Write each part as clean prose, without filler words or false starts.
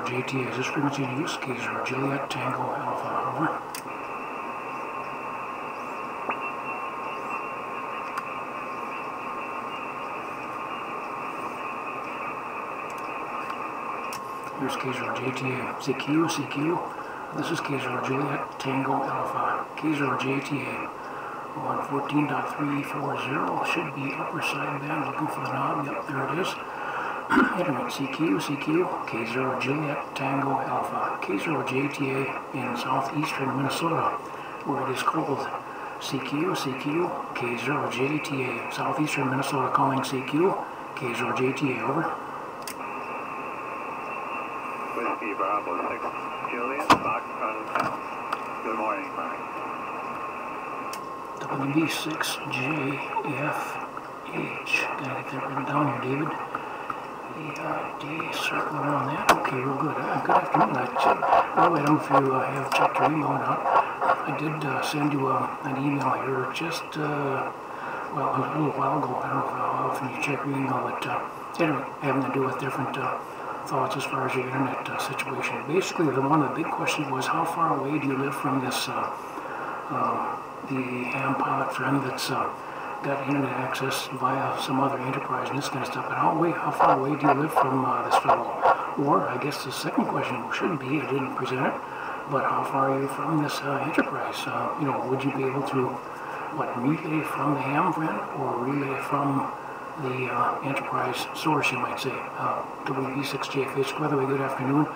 K0JTA, is this frequency in use? K0Juliet Tango Alpha, over. Here's K0JTA, CQ. This is K0Juliet Tango Alpha, K0JTA. On 14.340, should be upper sideband, looking for the knob, yep, there it is. Internet CQ, K0Juliet Tango Alpha, K0JTA in southeastern Minnesota, where it is cold. CQ, K0JTA, southeastern Minnesota calling CQ, K0JTA, over. Whiskey Bravo 6, Juliet, Foxtrot Hotel. Good morning, Mike. WB6JFH. Gotta get that written down here, David. EID, circle around that. Okay, real good. Good afternoon. Well, I don't know if you have checked your email or not. I did send you an email here just, well, a little while ago. I don't know how often you check your email, but anyway, having to do with different thoughts as far as your internet situation. Basically, one of the big questions was, how far away do you live from this, the ham pilot friend that's got internet access via some other enterprise and this kind of stuff, and how far away do you live from this fellow? Or, I guess the second question should be, I didn't present it, but how far are you from this enterprise? You know, would you be able to, relay from the ham friend, or relay from the enterprise source, you might say? WB6JFH, by the way, good afternoon.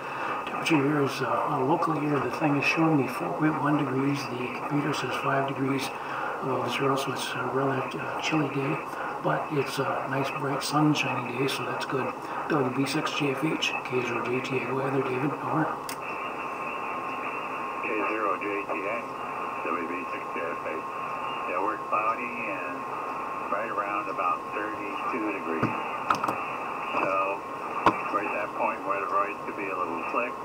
Temperature here is locally here, the thing is showing me 4.1 degrees, the computer says 5 degrees above zero, so it's a rather chilly day, but it's a nice bright sunshiny day, so that's good. WB6JFH, K0JTA, go ahead there, David, over. K0JTA, WB6JFH. Yeah, we're cloudy and right around about 32 degrees. So we're at that point where the roads could be a little slick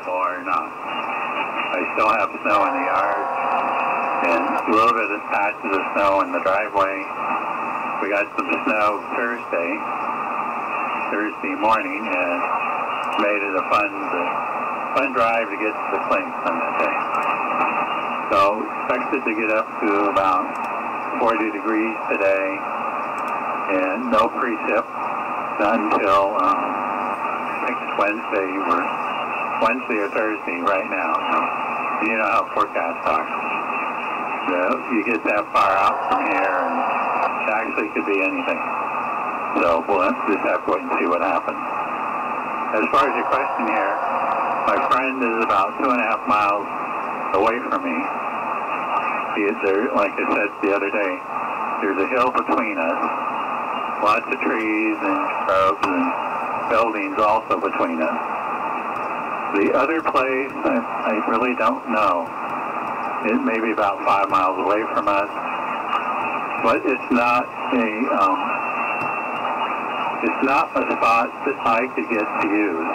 or not. I still have snow in the yard and a little bit of patches of snow in the driveway. We got some snow Thursday morning, and made it a fun drive to get to the place on that day. So expected to get up to about 40 degrees today, and no precip, not until next Wednesday or Thursday right now. You know how forecasts are. You get that far out from here, and it actually could be anything. So we'll just have to wait and see what happens. As far as your question here, my friend is about 2.5 miles away from me. He is there, like I said the other day, there's a hill between us, lots of trees and shrubs and buildings also between us. The other place, I really don't know. It may be about 5 miles away from us, but it's not a spot that I could get to use.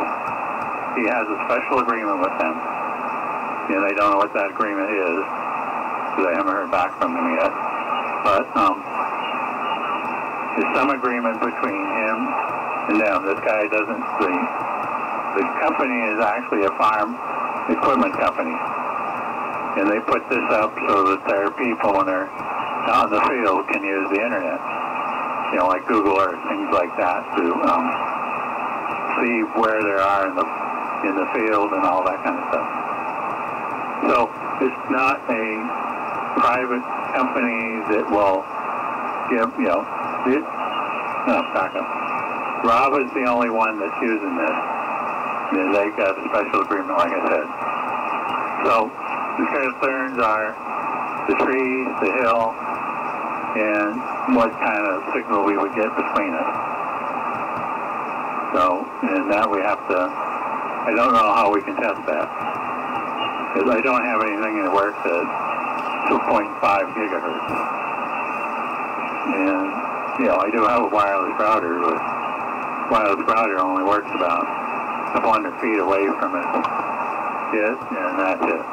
He has a special agreement with them, and I don't know what that agreement is, because I haven't heard back from him yet. But there's some agreement between him and them. This guy doesn't. The company is actually a farm equipment company, and they put this up so that their people, when they're out in the field, can use the internet. You know, like Google Earth, things like that, to see where they are in the field and all that kind of stuff. So it's not a private company that will give, back up. Rob is the only one that's using this. And they've got a special agreement, like I said. So the concerns are the trees, the hill, and what kind of signal we would get between us. So, and that we have to, I don't know how we can test that. Because I don't have anything that works at 2.5 gigahertz. And, I do have a wireless router, but wireless router only works about 100 feet away from it. Yes, and that's it.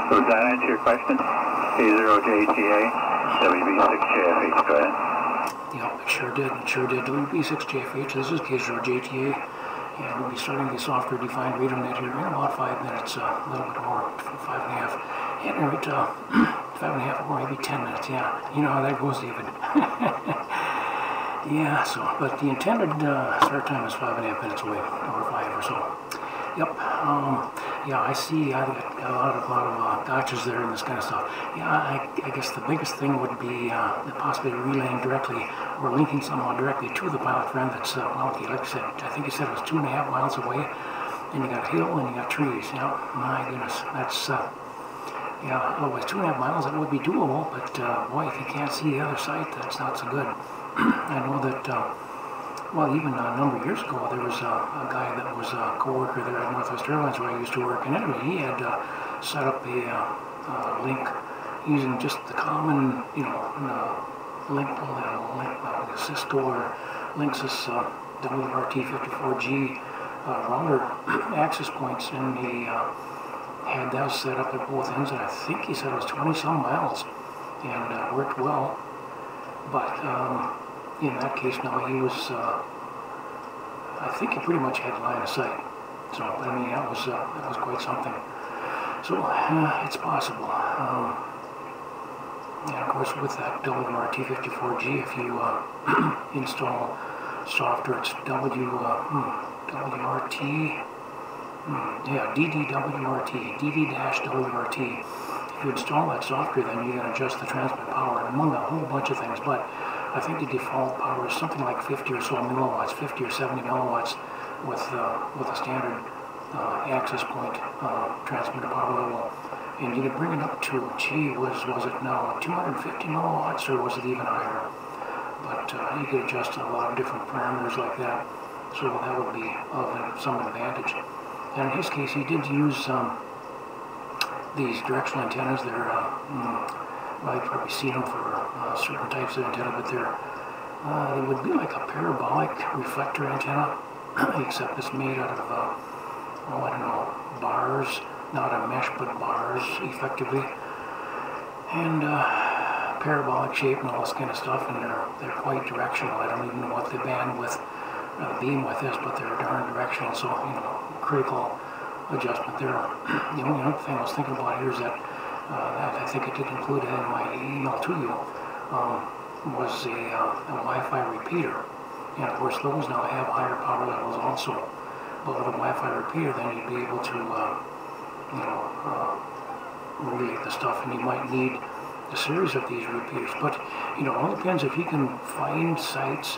So does that answer your question? K0JTA, WB6JFH, go ahead. Yeah, it sure did. WB6JFH, this is K0JTA And we'll be starting the software defined radio net here in about 5 minutes, a little bit more, 5.5. And right, 5.5 or maybe 10 minutes, yeah. You know how that goes, David. Yeah, so, but the intended start time is 5.5 minutes away, or 5 or so. Yep, yeah, I see I got a lot of gotchas there and this kind of stuff. Yeah, I guess the biggest thing would be possibly relaying directly or linking someone directly to the pilot friend that's wonky. Like I said, I think you said it was 2.5 miles away, and you got a hill and you got trees. Yeah, my goodness, that's, yeah, otherwise 2.5 miles, that would be doable, but boy, if you can't see the other side, that's not so good. I know that, well, even a number of years ago, there was a guy that was a co-worker there at Northwest Airlines where I used to work, and anyway, he had set up a link using just the common, you know, link Cisco or Linksys WRT54G router access points, and he had that set up at both ends, and I think he said it was 20-some miles, and worked well. But in that case, now he was, I think he pretty much had line of sight. So, I mean, that was quite something. So, it's possible. And of course, with that WRT54G, if you install software, it's WRT, yeah, DD-WRT. If you install that software, then you can adjust the transmit power, among a whole bunch of things, but I think the default power is something like 50 or so milliwatts, 50 or 70 milliwatts with a standard access point transmitter power level. And you can bring it up to, gee, was it now 250 milliwatts, or was it even higher? But you could adjust a lot of different parameters like that, so that would be of some advantage. And in his case, he did use these directional antennas. They're, well, you've probably seen them for certain types of antenna, but they would be like a parabolic reflector antenna, except it's made out of, oh, I don't know, bars, not a mesh, but bars, effectively, and parabolic shape and all this kind of stuff, and they're quite directional. I don't even know what the bandwidth, beamwidth is, but they're darn directional, so, you know, critical adjustment there. The only other thing I was thinking about here is that, I think I did include it in my email to you, was a Wi-Fi repeater. And of course those now have higher power levels also. But with a Wi-Fi repeater, then you'd be able to, you know, relay the stuff, and you might need a series of these repeaters. But, you know, it all depends if you can find sites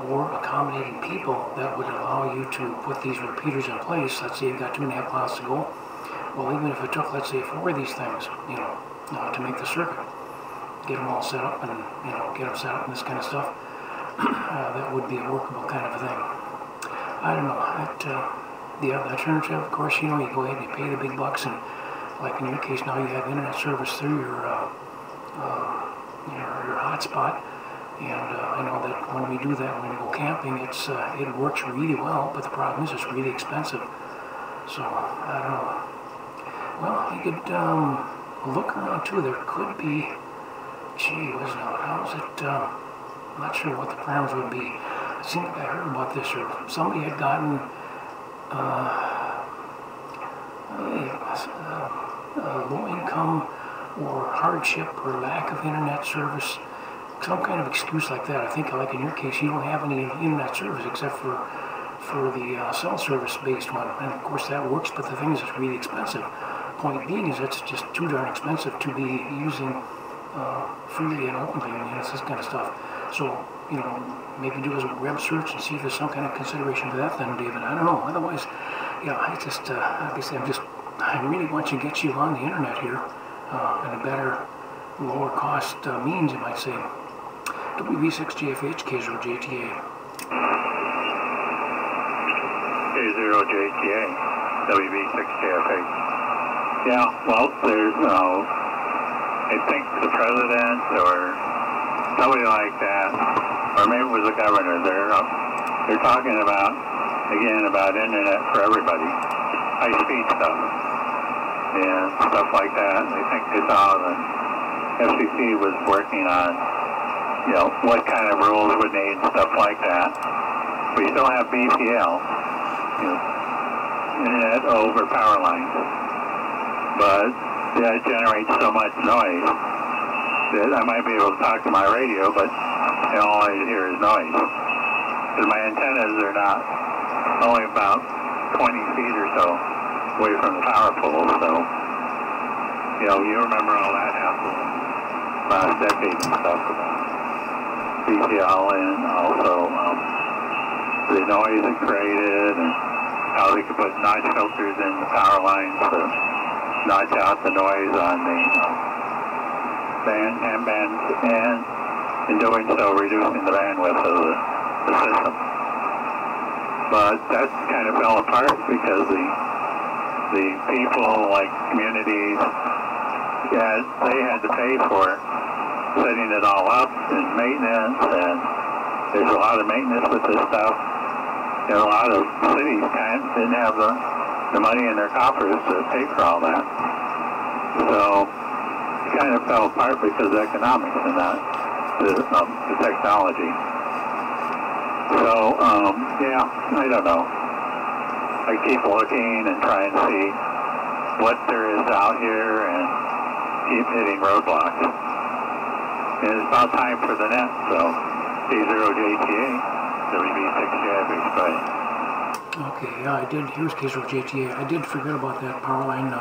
or accommodating people that would allow you to put these repeaters in place. Let's say you've got 2.5 miles to go. Well, even if it took, let's say, 4 of these things, you know, to make the circuit, get them all set up, and, you know, get them set up and this kind of stuff, that would be a workable kind of a thing. I don't know. The alternative, of course, you know, you go ahead and you pay the big bucks, and like in your case now, you have internet service through your hotspot. And I know that when we do that, when we go camping, it works really well, but the problem is it's really expensive. So, I don't know. Well, you could look around too. There could be, gee whiz now, how's it, I'm not sure what the parameters would be. It seemed like I heard about this, or somebody had gotten low income or hardship or lack of internet service, some kind of excuse like that. I think, like in your case, you don't have any internet service except for the cell service based one, and of course that works, but the thing is it's really expensive. Point being is it's just too darn expensive to be using freely and openly, and you know, this kind of stuff. So, you know, maybe do a web search and see if there's some kind of consideration for that then, David. I don't know. Otherwise, yeah, I just, obviously I really want to get you on the internet here in a better, lower cost means, you might say. WB6JFH, K0JTA. K0JTA, WB6JFH. Yeah, well, there's I think the president or somebody like that, or maybe it was the governor, they're talking about, again, about internet for everybody, high-speed stuff, and stuff like that. I think they saw the FCC was working on, you know, what kind of rules would need, stuff like that. We still have BPL, internet over power lines. But that generates so much noise that I might be able to talk to my radio, but all I hear is noise. Because my antennas are not only about 20 feet or so away from the power pole, so, you remember all that happened last decade and stuff about CCL, and also the noise it created, and how they could put notch filters in the power lines to notch out the noise on the ham bands, and in doing so reducing the bandwidth of the system. But that kind of fell apart because the people, like communities, they had to pay for setting it all up and maintenance, and there's a lot of maintenance with this stuff. A lot of cities didn't have the money in their coffers to pay for all that. So it kind of fell apart because of economics and not the technology. So, I don't know. I keep looking and trying to see what there is out here and keep hitting roadblocks. And it's about time for the net, so K0JTA, WB6JFH, bye. Okay, yeah, here's K0JTA. I did forget about that power line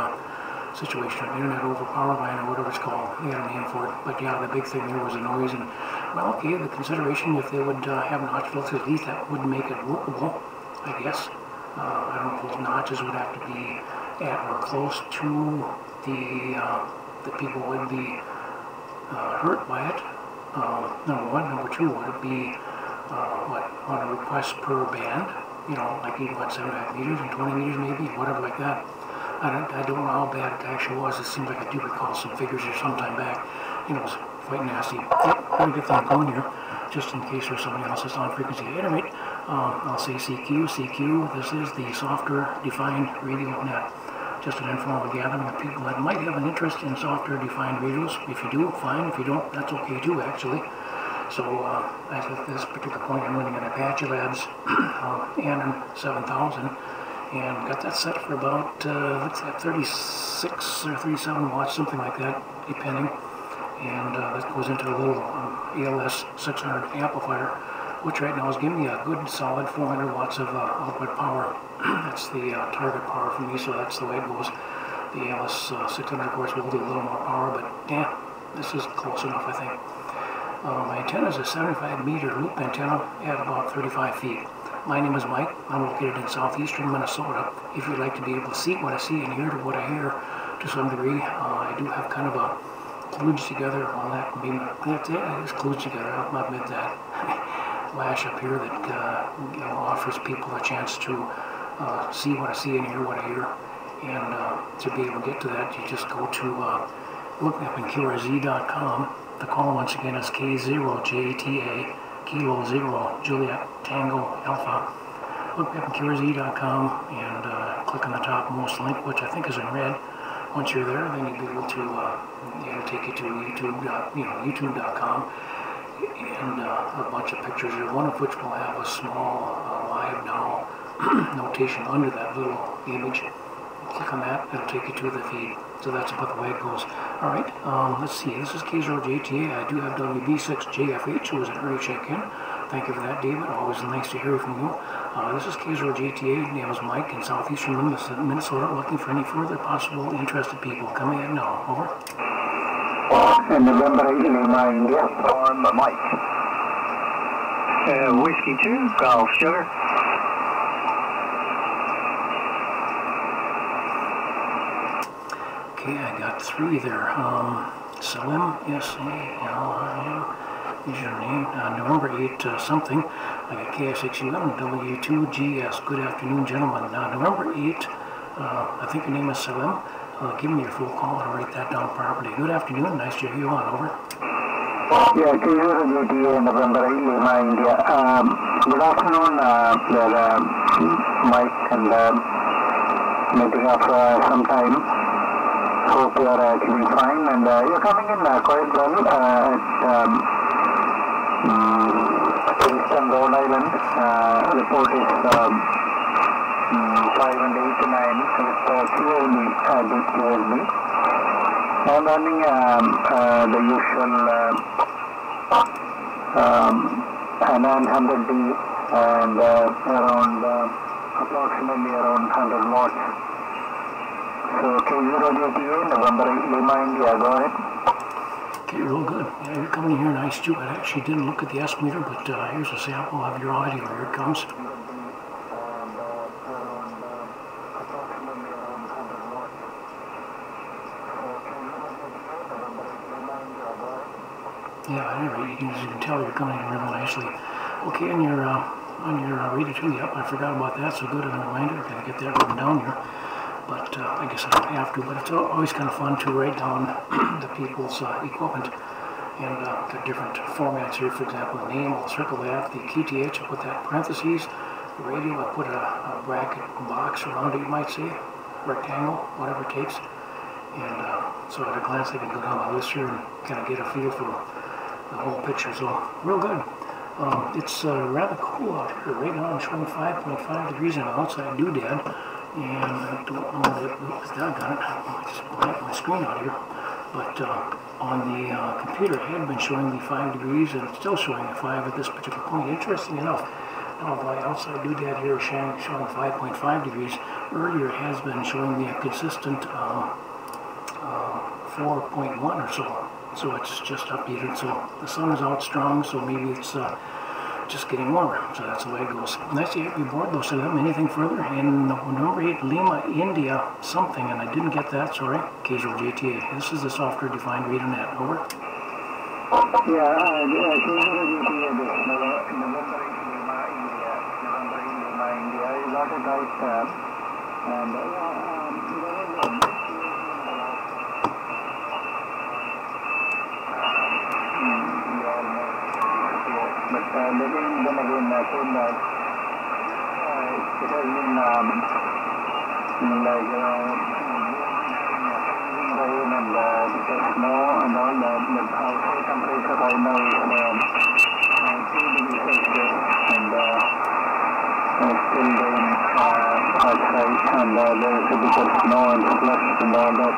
situation, internet over power line, or whatever it's called. They had a name for it. But yeah, the big thing there was the noise, and, well, okay, the consideration, if they would have notch filters, at least that would make it workable, I guess. I don't know if those notches would have to be at or close to the people would be hurt by it. Number one. Number two, would it be on a request per band? Like 75 meters and 20 meters maybe, whatever like that. I don't know how bad it actually was. It seems like I do recall some figures here sometime back. It was quite nasty. Yep, very good thing going here, just in case there's somebody else that's on frequency. At any rate, I'll say CQ. This is the software defined radio net. Just an informal gathering of people that might have an interest in software defined radios. If you do, fine. If you don't, that's okay too, actually. So at this particular point, I'm running an Apache Labs Anon 7000, and got that set for about looks like 36 or 37 watts, something like that, depending. And that goes into a little ALS 600 amplifier, which right now is giving me a good solid 400 watts of output power. That's the target power for me, so that's the way it goes. The ALS 600, of course, will do a little more power, but yeah, this is close enough, I think. My antenna is a 75 meter loop antenna at about 35 feet. My name is Mike. I'm located in southeastern Minnesota. If you'd like to be able to see what I see and hear what I hear to some degree, I do have kind of a kludge together on that. Maybe that's it. It's kludge together. I'll admit that. Lash up here that offers people a chance to see what I see and hear what I hear. And to be able to get to that, you just go to look me up in KRZ.com. The call once again is K0JTA, Kilo 0, Juliet, Tango, Alpha. Look me up in KRZ.com and click on the topmost link, which I think is in red. Once you're there, then you'll be able to, it'll take you to YouTube, YouTube.com, and a bunch of pictures here, one of which will have a small live now notation under that little image. Click on that, it'll take you to the feed. So that's about the way it goes. Alright, let's see, this is K0JTA. I do have WB6JFH, who was an early check-in. Thank you for that, David. Always nice to hear from you. This is K0JTA. Name is Mike in southeastern Minnesota, looking for any further possible interested people. Come ahead now. Over. And November 8, Lima, India. On Mike. Whiskey 2, Golf Sugar. Okay, I got 3 there. Salim, S-A-L-I-M, is your name. November 8 something. I got KS6UM, W2GS. Good afternoon, gentlemen. November 8, I think your name is Salim. Give me your full call and I'll write that down properly. Good afternoon, nice to hear you on. Over. Yeah, K0JTA, November 8, Lima, India. Good afternoon, Mike, and meeting up some time. Hope you are doing fine, and you're coming in quite well at Kingston, Rhode Island. Report is with QSB. I'm running the usual 900D and around approximately around 100 watts. So K0JTA, November 8 Lima, India, go ahead. Okay, real good. Yeah, you're coming in here nice too. I actually didn't look at the S meter, but here's a sample of your audio. Here it comes. Yeah, anyway, as you can tell, you're coming in really nicely. Okay, on your radio too, yep, I forgot about that, so good, a reminder, I gotta get that written down here. But I guess I don't have to, but it's always kind of fun to write down the people's equipment and the different formats here. For example, the name, I'll circle that, the KTH, I'll put that in parentheses, the radio, I'll put a bracket box around it, you might say, rectangle, whatever it takes. And so at a glance, I can go down the list here and kind of get a feel for the whole picture. So real good. It's rather cool out here. Right now I'm showing 5.5 degrees on the outside doodad, and I don't know what it was. Doggone it. I just blanked my screen out here. But on the computer, it had been showing the 5 degrees, and it's still showing the 5 at this particular point. Interesting enough, now the outside doodad here is showing 5.5 degrees. Earlier it has been showing the consistent 4.1 or so. So it's just updated, so the sun is out strong, so maybe it's just getting warmer, so that's the way it goes. Nice to have you aboard though, Salim. Anything further? And number 8, Lima, India, something, and I didn't get that, sorry. K0JTA. This is the software defined radio net, over. Yeah, K0JTA, November 8 Lima, India. November 8 Lima, India. You got it right there. And but then again, I told that it has been like rain and snow and all that, but outside temperature right now is 2 degrees Celsius, and it's still rain outside, and there is a bit of snow and slush and all that.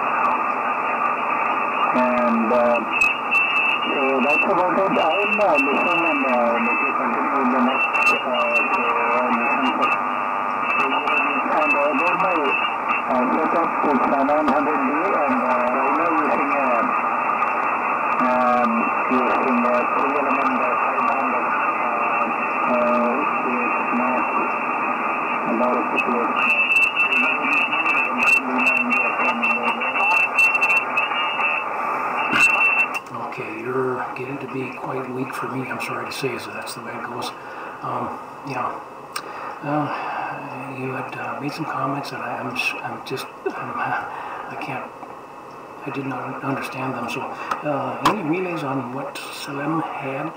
And so that's about it. I'll listen and let you continue with the next listen for. And about my setup with 900D, and right now using 3-element 500, it's not a lot of people. Okay, you're getting to be quite weak for me, I'm sorry to say, so that's the way it goes. Yeah. You had made some comments, and I did not understand them. So, any relays on what Salim had?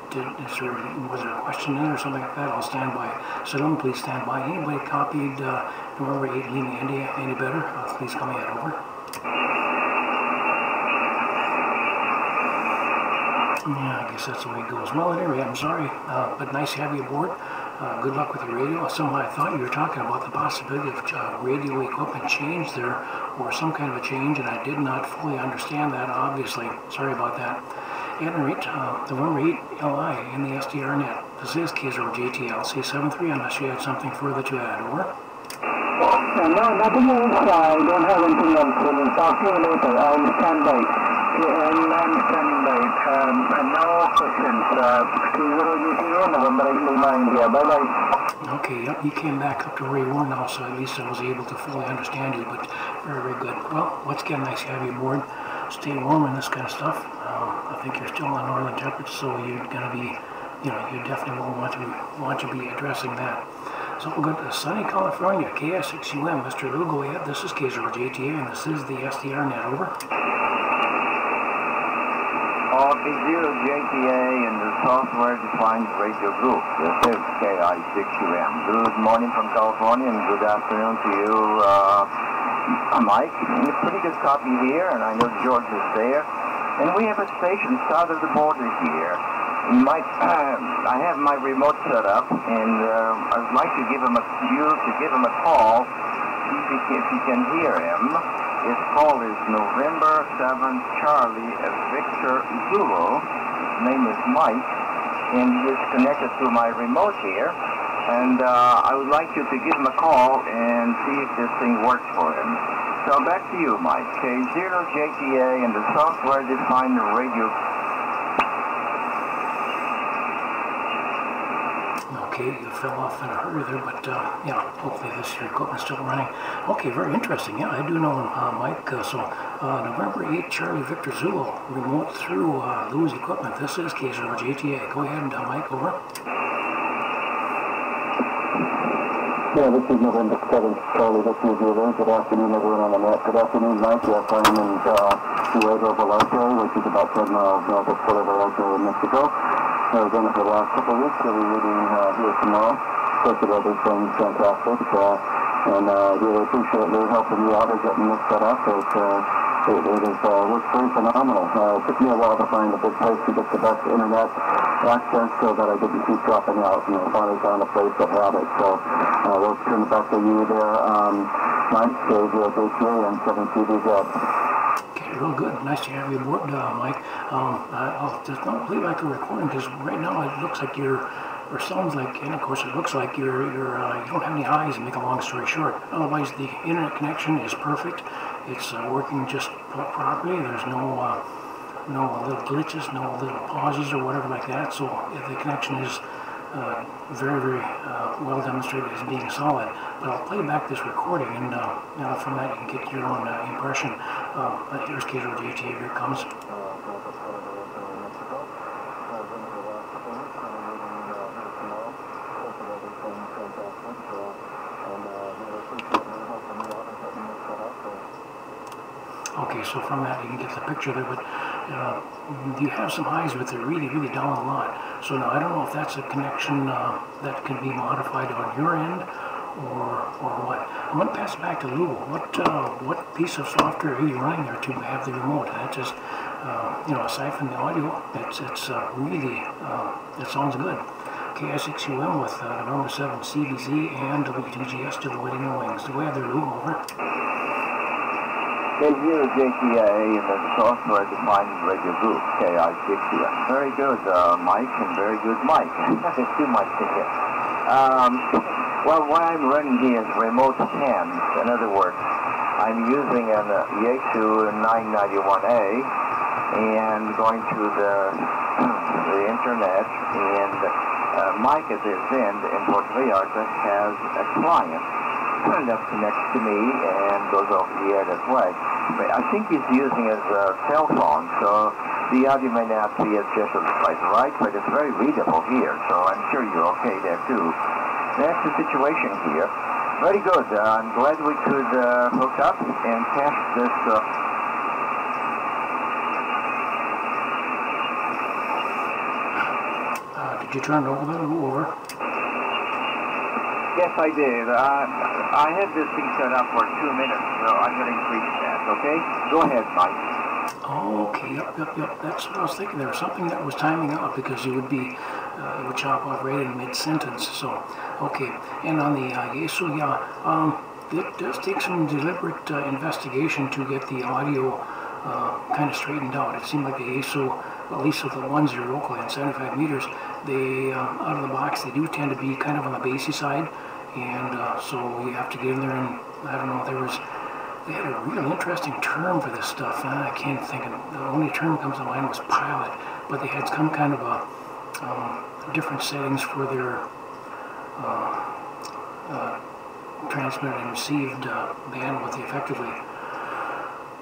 Was there a question in or something like that? I'll stand by. Salim, please stand by. Anybody copied November 8 Lima, India any better? Please come ahead, over. Yeah, I guess that's the way it goes. Well, at any rate, I'm sorry, but nice to have you aboard. Good luck with your radio. Somehow I thought you were talking about the possibility of radio equipment change there, or some kind of a change, and I did not fully understand that, obviously. Sorry about that. At any rate, November 8 LI in the SDR net. This is K0JTA LC73, unless you had something further to add, over. No, nothing else. I don't have anything else. We'll talk to you later. I'll stand by. And I'm standing by. No questions. K0JTA, November 8 Lima, India. Bye-bye. Okay, yep, you came back up to where you were now, so at least I was able to fully understand you, but very, very good. Well, once again, nice to have you aboard. Stay warm and this kind of stuff. I think you're still on northern temperatures, so you're going to be, you definitely will want to be addressing that. So we'll go to sunny California, KS6UM. Mr. Lou, go ahead. This is K0JTA, and this is the SDR net, over. K0JTA in the software defined radio group. This is KI6UM. Good morning from California and good afternoon to you, Mike. A pretty good copy here, and I know George is there. And we have a station south of the border here. I have my remote set up, and I'd like to give him a call. He if you can hear him. His call is November 7 Charlie Victor Zulu. His name is Mike, and he is connected to my remote here. And I would like you to give him a call and see if this thing works for him. So back to you, Mike. K0JTA and the software-defined radio. Okay, you fell off in a hurry there, but yeah, hopefully your equipment's still running. Okay, very interesting. Yeah, I do know Mike. So November 8, Charlie Victor Zulu, remote through Lou's equipment. This is K0JTA. Go ahead, Mike, over. Yeah, this is November 7th, Charlie Victor Zulu. Good afternoon, everyone on the net. Good afternoon, Mike. Yes, I'm in Puerto Vallarta, which is about 10 miles north of Puerto Vallarta, Mexico. I've done it for the last couple of weeks, so we're waiting here tomorrow. First of all, everything's fantastic, and really appreciate your helping me out in getting this set up. It has worked pretty phenomenal. It took me a while to find a good place to get the best internet access so that I didn't keep dropping out. Finally found a place that had it. So we'll turn it back to you there, Mike, K0JTA and 7TVZ. Real good. Nice to have you aboard, Mike. I'll just not play back the recording because right now it looks like or sounds like, and of course it looks like you don't have any highs, to make a long story short. Otherwise, the internet connection is perfect. It's working just properly. There's no little glitches, no little pauses or whatever like that. So the connection is very, very well demonstrated as being solid. But I'll play back this recording, and from that you can get your own impression. Here's K0JTA, here it comes. Okay, so from that you can get the picture there, but you have some highs, but they're really, really down a lot. So now I don't know if that's a connection that can be modified on your end, or what. I'm going to pass it back to Lou. What piece of software are you running there to have the remote? That just, aside from the audio, it's really, it sounds good. KI6UM with November 7 CBZ and W2GS to the Waiting in Wings. Do we have their Lou over? K0JTA and the software-defined radio group, KI6UM. Very good, Mike, and very good, Mike. There's two mics in here. Well, what I'm running here is remote cams. In other words, I'm using an Yaesu 991A and going to the internet, and Mike at this end in Puerto Vallarta has a client that connects to me and goes over the air that way. But I think he's using his cell phone, so the audio may not be as just quite right, but it's very readable here, so I'm sure you're okay there too. That's the situation here. Very good. I'm glad we could hook up and test this. Did you turn it over there? Over? Yes, I did. I had this thing set up for 2 minutes, so I'm going to increase that, okay? Go ahead, Mike. Okay, yep. That's what I was thinking. There was something that was timing out because you would be, it would chop off right in mid-sentence. So, okay. And on the Yaesu, it does take some deliberate investigation to get the audio kind of straightened out. It seemed like the Yaesu, at least with the 1-0 locally and 75 meters, they, out of the box, they do tend to be kind of on the bassy side. And so you have to get in there and, I don't know, they had a real interesting term for this stuff. I can't think of it. The only term that comes to mind was pilot, but they had some kind of a different settings for their transmitted and received bandwidth effectively.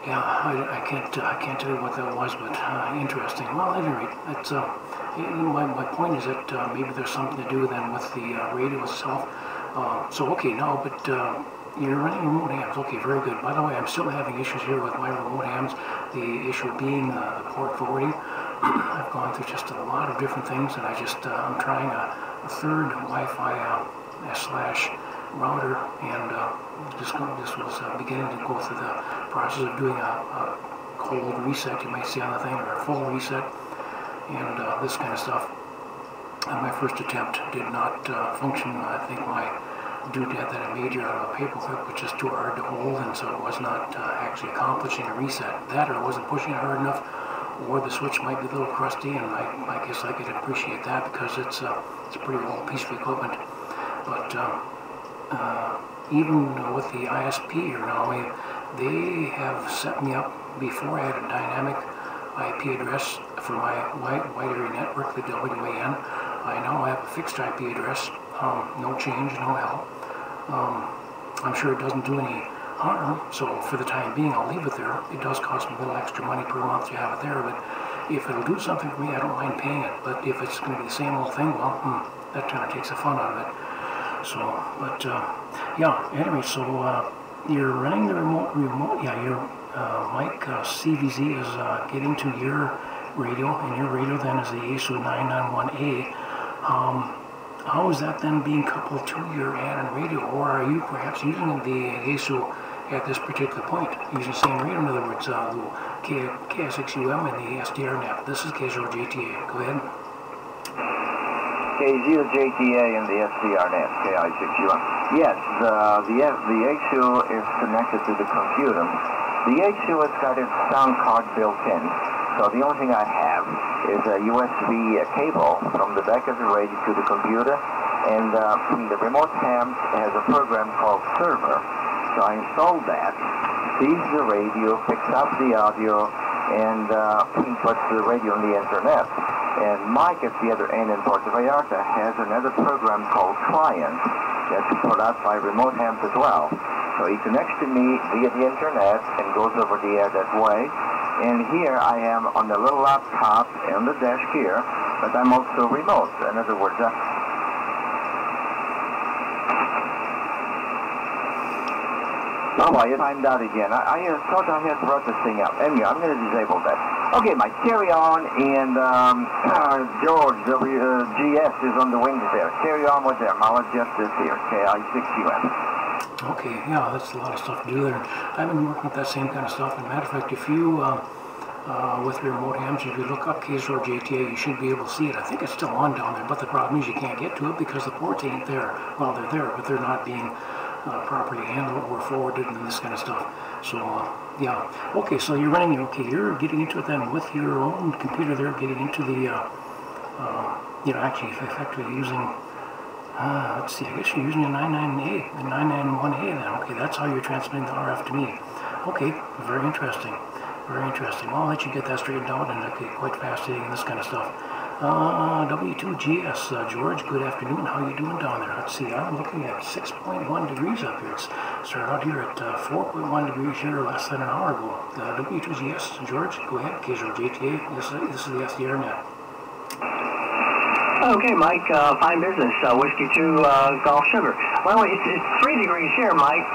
Yeah, I can't tell you what that was, but interesting. Well, at any rate, that's my point is that maybe there's something to do then with the radio itself. So okay, now, but you're running remote hams. Okay, very good. By the way, I'm still having issues here with my remote hams. The issue being the port forwarding. I've gone through just a lot of different things, and I'm trying a third Wi-Fi slash router, and this was beginning to go through the process of doing a cold reset, you might see on the thing, or a full reset, and this kind of stuff. And my first attempt did not function. I think my due to that I made out of a paperclip, which is too hard to hold, and so it was not actually accomplishing a reset. That, or I wasn't pushing it hard enough, or the switch might be a little crusty, and I guess I could appreciate that because it's a pretty old piece of equipment. But even with the ISP here now, they have set me up before. I had a dynamic IP address for my wide area network, the WAN. I now have a fixed IP address, no change, no help. I'm sure it doesn't do any harm, so for the time being I'll leave it there. It does cost me a little extra money per month to have it there, but if it'll do something for me, I don't mind paying it. But if it's going to be the same old thing, well, that kind of takes the fun out of it. So, but yeah, anyway, so you're running the remote, yeah, your mic CVZ is getting to your radio, and your radio then is the ASU 991A. How is that then being coupled to your Anon radio, or are you perhaps using the ASU at this particular point, using the same radio? In other words, the KSXUM and the SDR net. This is K0JTA. Go ahead. K0JTA and the SDR net, KI6UM. Yes, the ASU is connected to the computer. The ASU has got its sound card built in, so the only thing I have is a USB cable from the back of the radio to the computer, and the remote ham has a program called Server. So I installed that, sees the radio, picks up the audio, and puts the radio on the internet. And Mike at the other end in Puerto Vallarta has another program called Client that's put out by remote hams as well. So he connects to me via the internet and goes over the air that way. And here I am on the little laptop on the desk here, but I'm also remote. In other words, oh, I timed out again. I thought I had brought this thing up. Anyway, I'm going to disable that. Okay, Mike, carry on, and George, GS is on the wings there. Carry on with them. I'll adjust this here, KI6UM. Okay, yeah, that's a lot of stuff to do there. I've been working with that same kind of stuff. As a matter of fact, if you, with your remote hams, if you look up K0JTA, you should be able to see it. I think it's still on down there, but the problem is you can't get to it because the ports ain't there. Well, they're there, but they're not being properly handled or forwarded and this kind of stuff. So, yeah. Okay, so you're running, okay, you're getting into it then with your own computer there, getting into the, you know, actually effectively using, let's see, I guess you're using a 99A, the 991A then. Okay, that's how you're transmitting the RF to me. Okay, very interesting. Very interesting. Well, I'll let you get that straightened out, and okay, quite fascinating, this kind of stuff. W2GS, George, good afternoon. How you doing down there? Let's see, I'm looking at 6.1 degrees up here. It's started out here at 4.1 degrees here less than an hour ago. W2GS, George, go ahead. K0JTA, this is the SDR net. Okay, Mike, fine business. Whiskey 2 Golf Sugar. Well, it's 3 degrees here, Mike.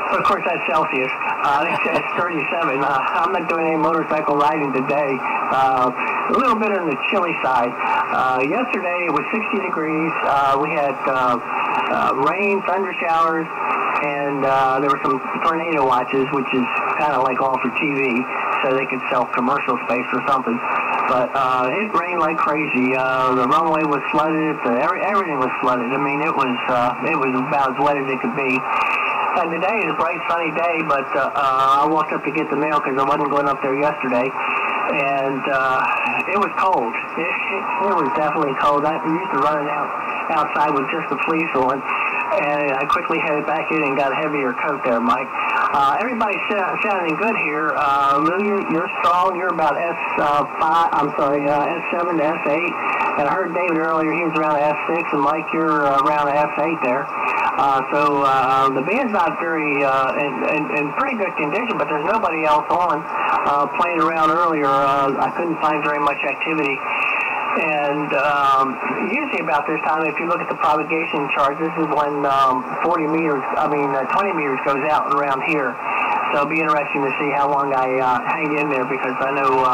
Of course, that's Celsius. It's 37. I'm not doing any motorcycle riding today. A little bit on the chilly side. Yesterday, it was 60 degrees. We had rain, thunder showers, and there were some tornado watches, which is kind of like all for TV, so they could sell commercial space or something. But it rained like crazy. The runway was flooded. Everything was flooded. I mean, it was about as wet as it could be. And today is a bright, sunny day, but I walked up to get the mail because I wasn't going up there yesterday, and it was cold. It was definitely cold. I'm used to running outside with just the fleece on, and I quickly headed back in and got a heavier coat there, Mike. Everybody's sounding good here. Lou, you're strong. You're about S7 to S8. And I heard David earlier, he was around S6, and Mike, you're around S8 there. So the band's not very in pretty good condition, but there's nobody else on. Playing around earlier, I couldn't find very much activity. And usually about this time, if you look at the propagation chart, this is when 20 meters goes out around here. So it'll be interesting to see how long I hang in there, because I know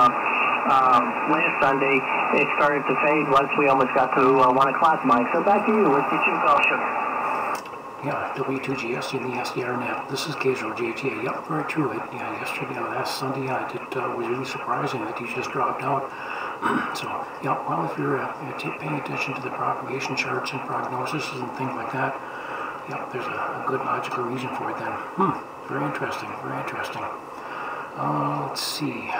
last Sunday it started to fade once we almost got to 1 o'clock, Mike. So back to you. What's the two Golf Sugar? Yeah, W2GS in the SDR net. This is K0JTA. Yep, very true. Yeah, yesterday, last Sunday, it was really surprising that you just dropped out. So, yeah, well, if you're paying attention to the propagation charts and prognoses and things like that, Yep, there's a good logical reason for it then. Very interesting, very interesting. Let's see,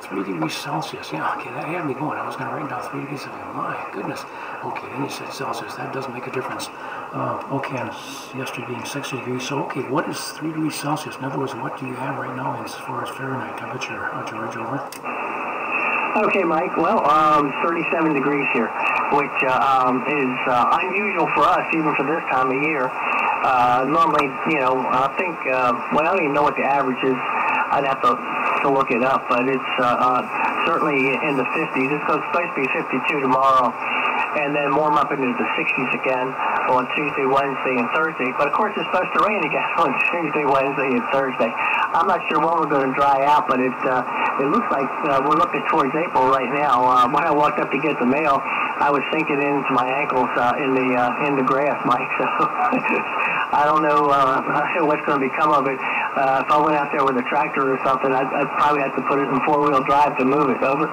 3 degrees Celsius, yeah, okay, that had me going. I was going to write down 3 degrees Celsius, my goodness. Okay, then you said Celsius, that does make a difference. Okay, and yesterday being 60 degrees, so okay, what is 3 degrees Celsius? In other words, what do you have right now as far as Fahrenheit temperature, George, over? Okay, Mike, well, 37 degrees here, which is unusual for us, even for this time of year. Normally, you know, I think, well, I don't even know what the average is. I'd have to look it up, but it's certainly in the 50s. It's supposed to be 52 tomorrow, and then warm up into the 60s again on Tuesday, Wednesday, and Thursday. But of course, it's supposed to rain again on Tuesday, Wednesday, and Thursday. I'm not sure when we're going to dry out, but it looks like we're looking towards April right now. When I walked up to get the mail, I was sinking into my ankles in the grass, Mike. So I don't know what's going to become of it. If I went out there with a tractor or something, I'd probably have to put it in 4-wheel drive to move it. Over.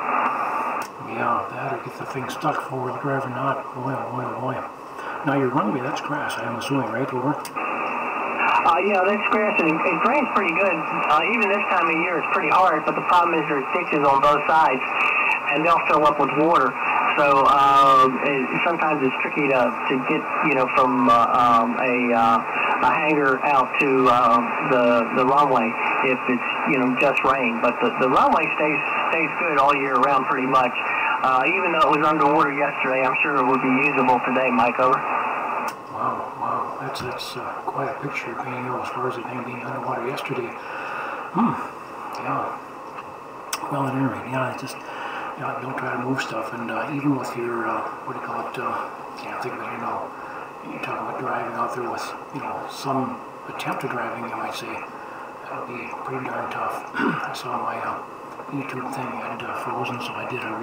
Yeah, that or get the thing stuck 4-wheel drive or not. Boy, oh boy, oh boy. Now your runway, that's grass, I'm assuming, right? Over. Yeah, that's grass, and it drains pretty good. Even this time of year, it's pretty hard, but the problem is there's ditches on both sides, and they'll fill up with water. So sometimes it's tricky to get, you know, from a hangar out to the runway if it's, you know, just rain. But the runway stays good all year round pretty much. Even though it was underwater yesterday, I'm sure it would be usable today, Mike. Over. Wow, that's quite a picture you're painting as far as the thing being underwater yesterday. Yeah. Well, at any rate, yeah, just don't try to move stuff, and even with your what do you call it? Can't think of it. You know, you talk about driving out there with, you know, some attempt at driving, you might say. That would be pretty darn tough. I saw my YouTube thing had frozen, so I did a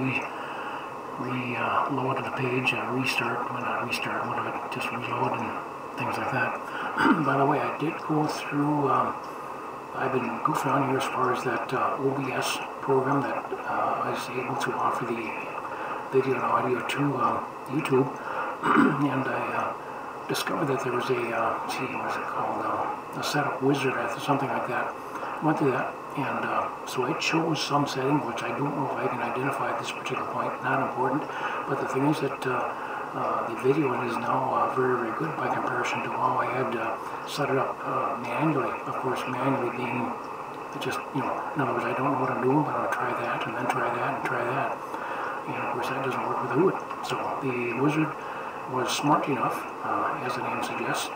reloaded the page, restart, well, not restart, what do I just reload and things like that. By the way, I did go through, I've been goofing on here as far as that OBS program that I was able to offer the video and audio to YouTube, and I discovered that there was a, what is it called, a setup wizard, something like that. Went through that, and so I chose some setting which I don't know if I can identify at this particular point, not important, but the thing is that the video is now very, very good by comparison to how I had set it up manually. Of course, manually being just, you know, in other words, I don't know what I'm doing, but I'll try that, and then try that, and try that. And of course, that doesn't work with the hood. So the wizard was smart enough, as the name suggests,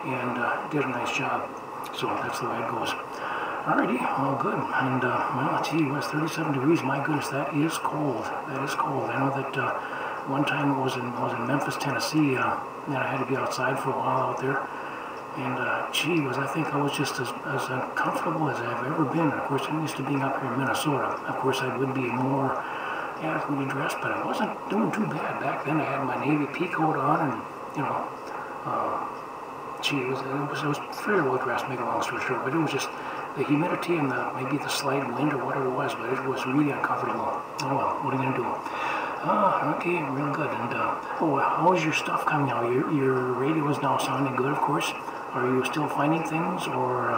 and did a nice job. So that's the way it goes. Alrighty, well, good. And, well, gee, it was 37 degrees. My goodness, that is cold. That is cold. I know that one time I was in Memphis, Tennessee, and I had to be outside for a while out there. And, gee, I think I was just as uncomfortable as I've ever been. And, of course, I'm used to being up here in Minnesota. Of course, I would be more adequately dressed, but I wasn't doing too bad. Back then, I had my Navy pea coat on, and, you know, gee, it was fairly well dressed, make a long story short, but it was just the humidity and maybe the slight wind or whatever it was, but it was really uncomfortable. Oh well, what are you going to do? Okay, real good. And how is your stuff coming out? Your radio is now sounding good, of course. Are you still finding things, or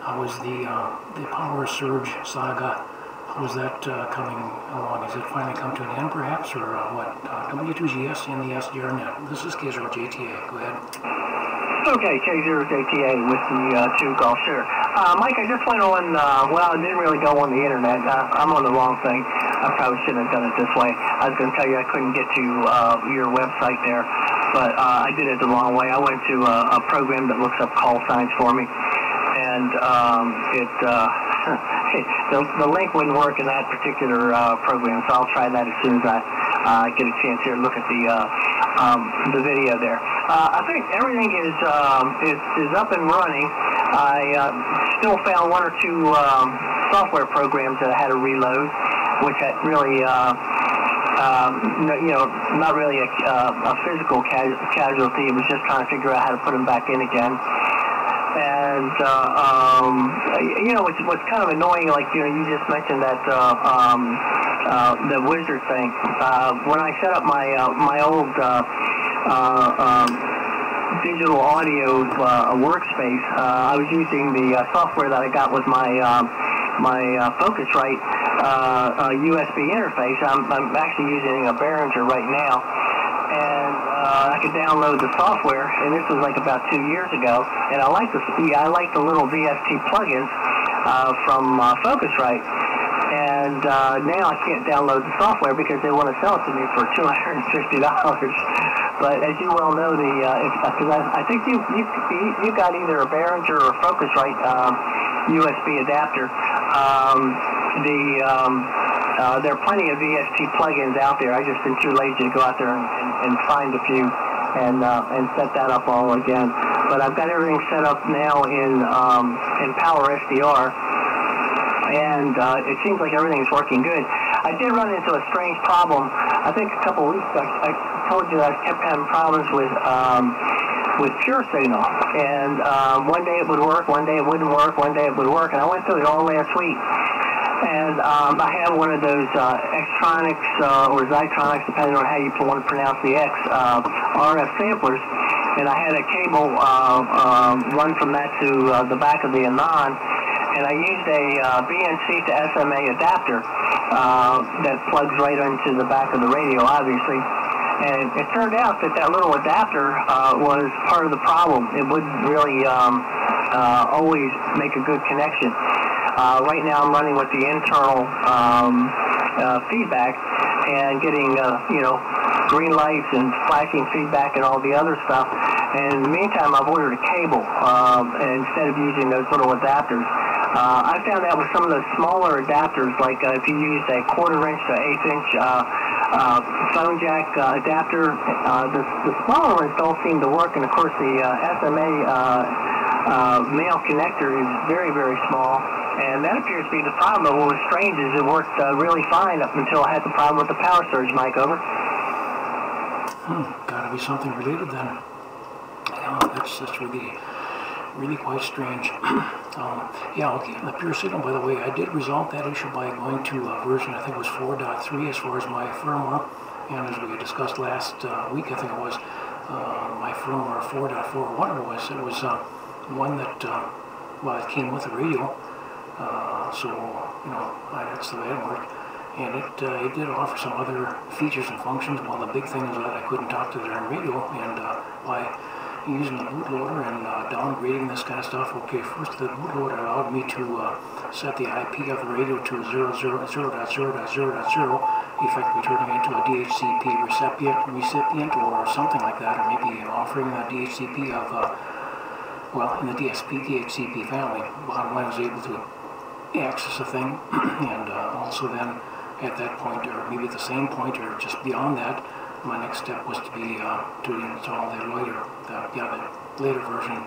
how is the Power Surge saga? How is that coming along? Has it finally come to an end, perhaps, or what? W2GS and the SDRnet. This is K0JTA. Go ahead. Okay, K0JTA with the 2 Golf Sugar. Mike, I just went on, well, I didn't really go on the internet. I'm on the wrong thing. I probably shouldn't have done it this way. I was going to tell you I couldn't get to your website there, but I did it the wrong way. I went to a program that looks up call signs for me, and the link wouldn't work in that particular program, so I'll try that as soon as I get a chance here to look at the video there. I think everything is up and running. I still found 1 or 2 software programs that I had to reload, which had really, you know, not really a physical casualty. It was just trying to figure out how to put them back in again. And you know, what's kind of annoying, like, you know, you just mentioned that the wizard thing. When I set up my old digital audio workspace. I was using the software that I got with my Focusrite USB interface. I'm actually using a Behringer right now, and I could download the software. And this was like about 2 years ago. And I like the little VST plugins from Focusrite. And now I can't download the software because they want to sell it to me for $250. But as you well know, because I think you got either a Behringer or Focusrite USB adapter. There are plenty of VST plugins out there. I just been too lazy to go out there and find a few and set that up all again. But I've got everything set up now in Power SDR. And it seems like everything's working good. I did run into a strange problem. I think a couple of weeks ago, I told you that I kept having problems with Pure Signal. And one day it would work, one day it wouldn't work, one day it would work. And I went through it all last week. And I have one of those Xtronics or Zytronics, depending on how you want to pronounce the X, RF samplers. And I had a cable run from that to the back of the Anon. And I used a BNC to SMA adapter that plugs right into the back of the radio, obviously. And it turned out that little adapter was part of the problem. It wouldn't really always make a good connection. Right now I'm running with the internal feedback and getting, green lights and flashing feedback and all the other stuff. And in the meantime, I've ordered a cable instead of using those little adapters. I found out with some of the smaller adapters, like if you use a 1/4" to 1/8" phone jack adapter, the smaller ones don't seem to work, and of course the SMA male connector is very, very small, and that appears to be the problem. But what was strange is it worked really fine up until I had the problem with the power surge mic. Over. Gotta be something related then. That's really quite strange. Yeah, okay, the Pure Signal, by the way, I did resolve that issue by going to version, I think it was 4.3 as far as my firmware, and as we discussed last week, I think it was, my firmware 4.4, what it was one that, it came with the radio, so, that's the way it worked. And it did offer some other features and functions. Well, the big thing is that I couldn't talk to the radio, and by using the bootloader and downgrading this kind of stuff, okay, first the bootloader allowed me to set the IP of the radio to 0.0.0.0, effectively turning it into a DHCP recipient or something like that, or maybe offering a DHCP of, in the DHCP family. Bottom line, I was able to access a thing, and also then at that point, or maybe at the same point, or just beyond that, my next step was to be to install the earlier version,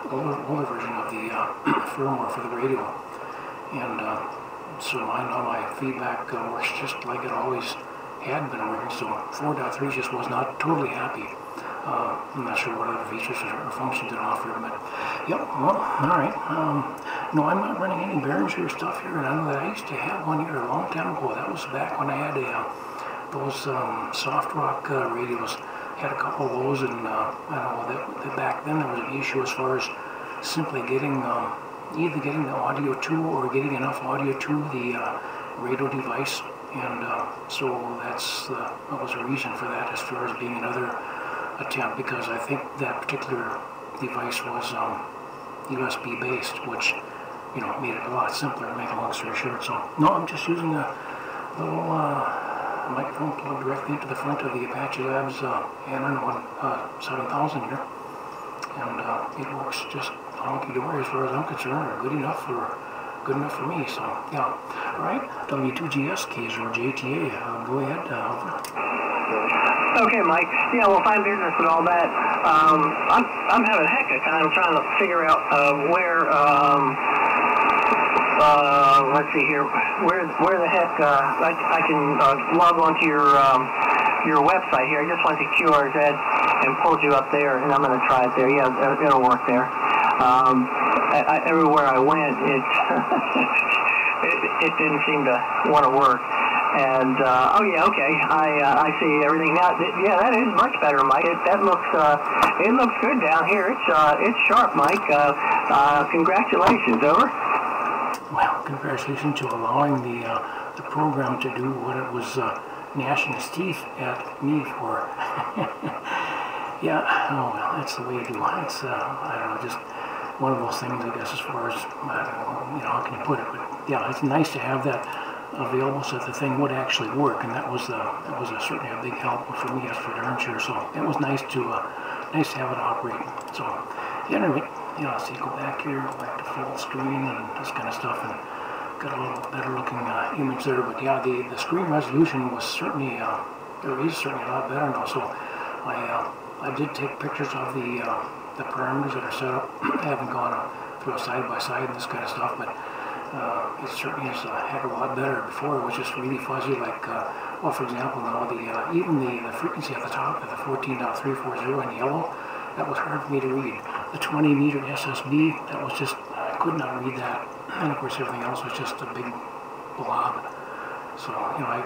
older version of the firmware for the radio. And so I know my feedback works just like it always had been working. So 4.3 just was not totally happy. I'm not sure what other features or functions it offered, but yep, well, all right. No, I'm not running any Behringer stuff here, and I know that I used to have one here a long time ago. That was back when I had those soft rock radios. Had a couple of those, and I don't know, that back then there was an issue as far as simply getting either getting the audio to or getting enough audio to the radio device, and so that was a reason for that as far as being another attempt, because I think that particular device was USB based, which made it a lot simpler to make a long story short. So no, I'm just using a little microphone plugged directly into the front of the Apache Labs Anon 7000 here, and it works just honky-dory as far as I'm concerned, or good enough for me. So yeah, all right. W2GS K0JTA. Go ahead. Over. Okay, Mike. Yeah, well, fine business and all that. I'm having a heck of a time trying to figure out where. Let's see here. Where the heck I can log on to your website here. I just went to K0JTA and pulled you up there, and I'm going to try it there. Yeah, it'll work there. Everywhere I went, it didn't seem to want to work. And oh yeah, okay, I see everything now. Yeah, that is much better, Mike. That looks it looks good down here. It's sharp, Mike. Congratulations. Over. Well, congratulations to allowing the program to do what it was gnashing its teeth at me for. Yeah, oh well, that's the way you do it. It's I don't know, just one of those things, I guess, as far as, I don't know, how can you put it, but yeah, it's nice to have that available so that the thing would actually work, and that was certainly a big help for me as for darn sure. So it was nice to have it operate. So yeah, anyway, yeah, so you go back here, back to full screen and this kind of stuff, and got a little better looking image there. But yeah, the screen resolution was certainly is certainly a lot better now. So I did take pictures of the parameters that are set up. I haven't gone through a side-by-side and this kind of stuff, but it certainly is a heck of a lot better. Before it was just really fuzzy, like, well, for example, now even the frequency at the top of the 14.340 in yellow, that was hard for me to read. The 20-meter SSB, that was just, I could not read that. And of course everything else was just a big blob. So, I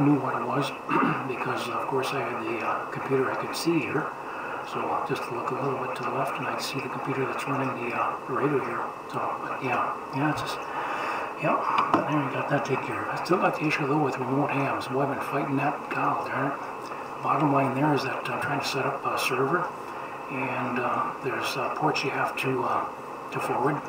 knew what it was because, of course, I had the computer I could see here. So just look a little bit to the left and I see the computer that's running the radio here. So, but yeah, it's just, yeah, but there you got that taken care of. I still got the issue though with remote hams. Boy, I've been fighting that, God darn it. Bottom line there is that I'm trying to set up a server, and there's ports you have to forward.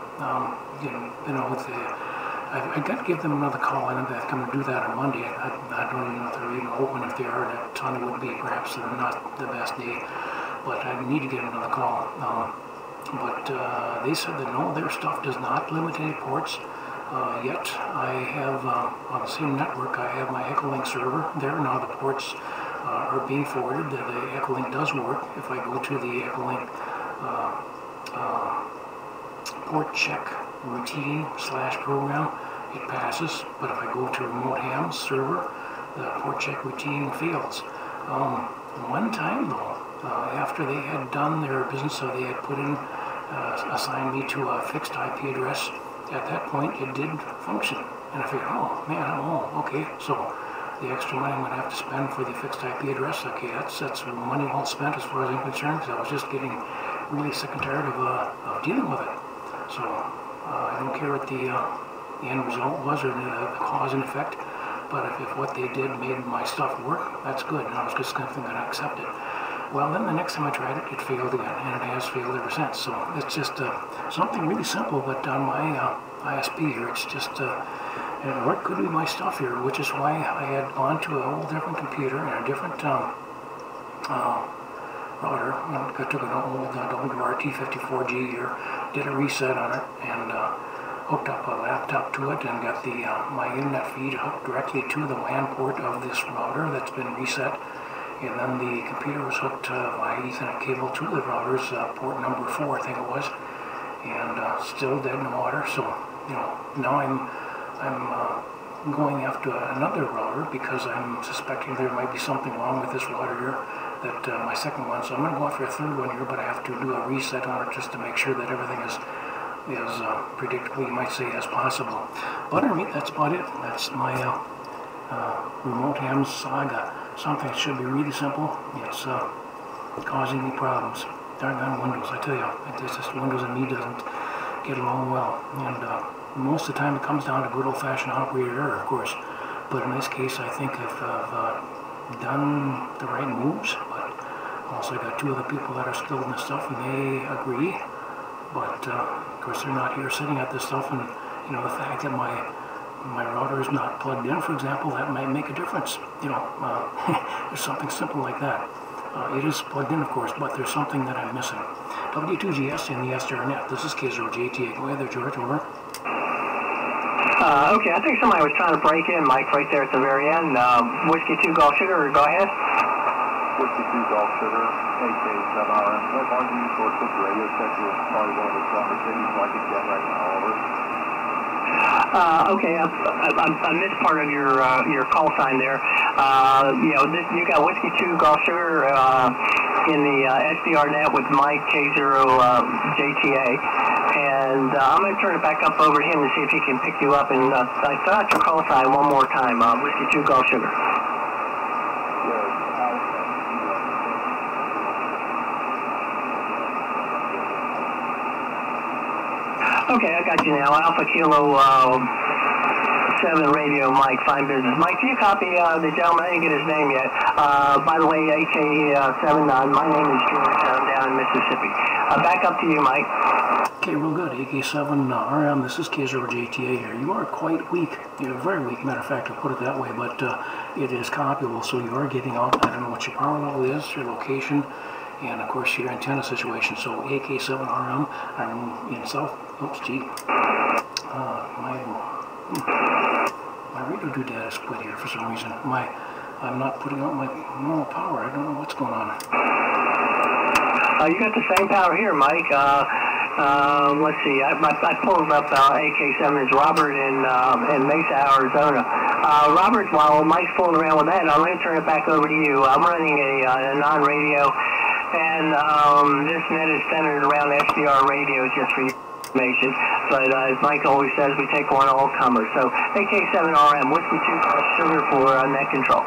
I've got to give them another call. I know they're going to do that on Monday. I don't even know if they're even open. If they are, that Sunday would be perhaps not the best day. But I need to get another call. But they said that no, their stuff does not limit any ports yet. I have, on the same network, I have my Echolink server there. Now the ports are being forwarded. The Echolink does work. If I go to the Echolink port check routine / program, it passes. But if I go to remote hams server, the port check routine fails. One time though, after they had done their business, so they had put in, assigned me to a fixed IP address. At that point, it did function, and I figured, oh man, okay. So the extra money I'm going to have to spend for the fixed IP address, okay, that's money well spent as far as I'm concerned, because I was just getting really sick and tired of dealing with it. So I don't care what the end result was or the cause and effect, but if what they did made my stuff work, that's good, and I was just going to accept it. Well, then the next time I tried it, it failed again, and it has failed ever since. So it's just something really simple, but on my ISP here, it's just, what could be my stuff here, which is why I had gone to a whole different computer and a different router. I took an old WRT54G here, did a reset on it, and hooked up a laptop to it, and got the my internet feed hooked directly to the WAN port of this router that's been reset. And then the computer was hooked via Ethernet cable to the router's port number 4, I think it was, and still dead in the water. So, now I'm going after another router because I'm suspecting there might be something wrong with this router here, that my second one. So I'm going to go after a third one here, but I have to do a reset on it just to make sure that everything is predictable, you might say, as possible. But anyway, that's about it. That's my remote ham saga. Something that should be really simple. It's causing me problems. Doggone Windows, I tell you. It's just Windows and me doesn't get along well. And most of the time it comes down to good old-fashioned operator error, of course. But in this case, I think I've done the right moves. But also I got two other people that are still in this stuff, and they agree. But of course, they're not here sitting at this stuff, and the fact that my router is not plugged in, for example, that might make a difference. There's something simple like that. It is plugged in, of course, but there's something that I'm missing. W2GS in the SDRnet. This is K0JTA. Go ahead there, George. Over. Okay, I think somebody was trying to break in, Mike, right there at the very end. Whiskey 2 Golf Sugar, go ahead. Whiskey 2 Golf Sugar, AK7RM. Look, on you for the radio sector is probably one of the strongest things I can get right now. Over. Okay, I missed part of your call sign there. You got Whiskey 2 Golf Sugar in the SDR net with Mike K0JTA, and I'm going to turn it back up over to him to see if he can pick you up. And I thought your call sign one more time, Whiskey 2 Golf Sugar. Okay, I got you now. Alpha Kilo 7 Radio, Mike, fine business. Mike, do you copy the gentleman? I didn't get his name yet. By the way, AK7, my name is George. I'm down in Mississippi. Back up to you, Mike. Okay, real good. AK7 RM, this is K0JTA here. You are quite weak. You're very weak, matter of fact, I'll put it that way, but it is copyable, so you are getting out. I don't know what your power level is, your location, and of course your antenna situation. So AK7RM, I'm in South, oops, gee, my radio doodad is split here for some reason. I'm not putting out my normal power. I don't know what's going on. You got the same power here, Mike. Let's see. I pulled up AK7 is Robert in Mesa, Arizona. Robert, while Mike's fooling around with that, I'm going to turn it back over to you. I'm running a non-radio, and this net is centered around SDR radio just for your information. But as Mike always says, we take on all comers. So AK7RM, Whiskey 2 Sugar for net control.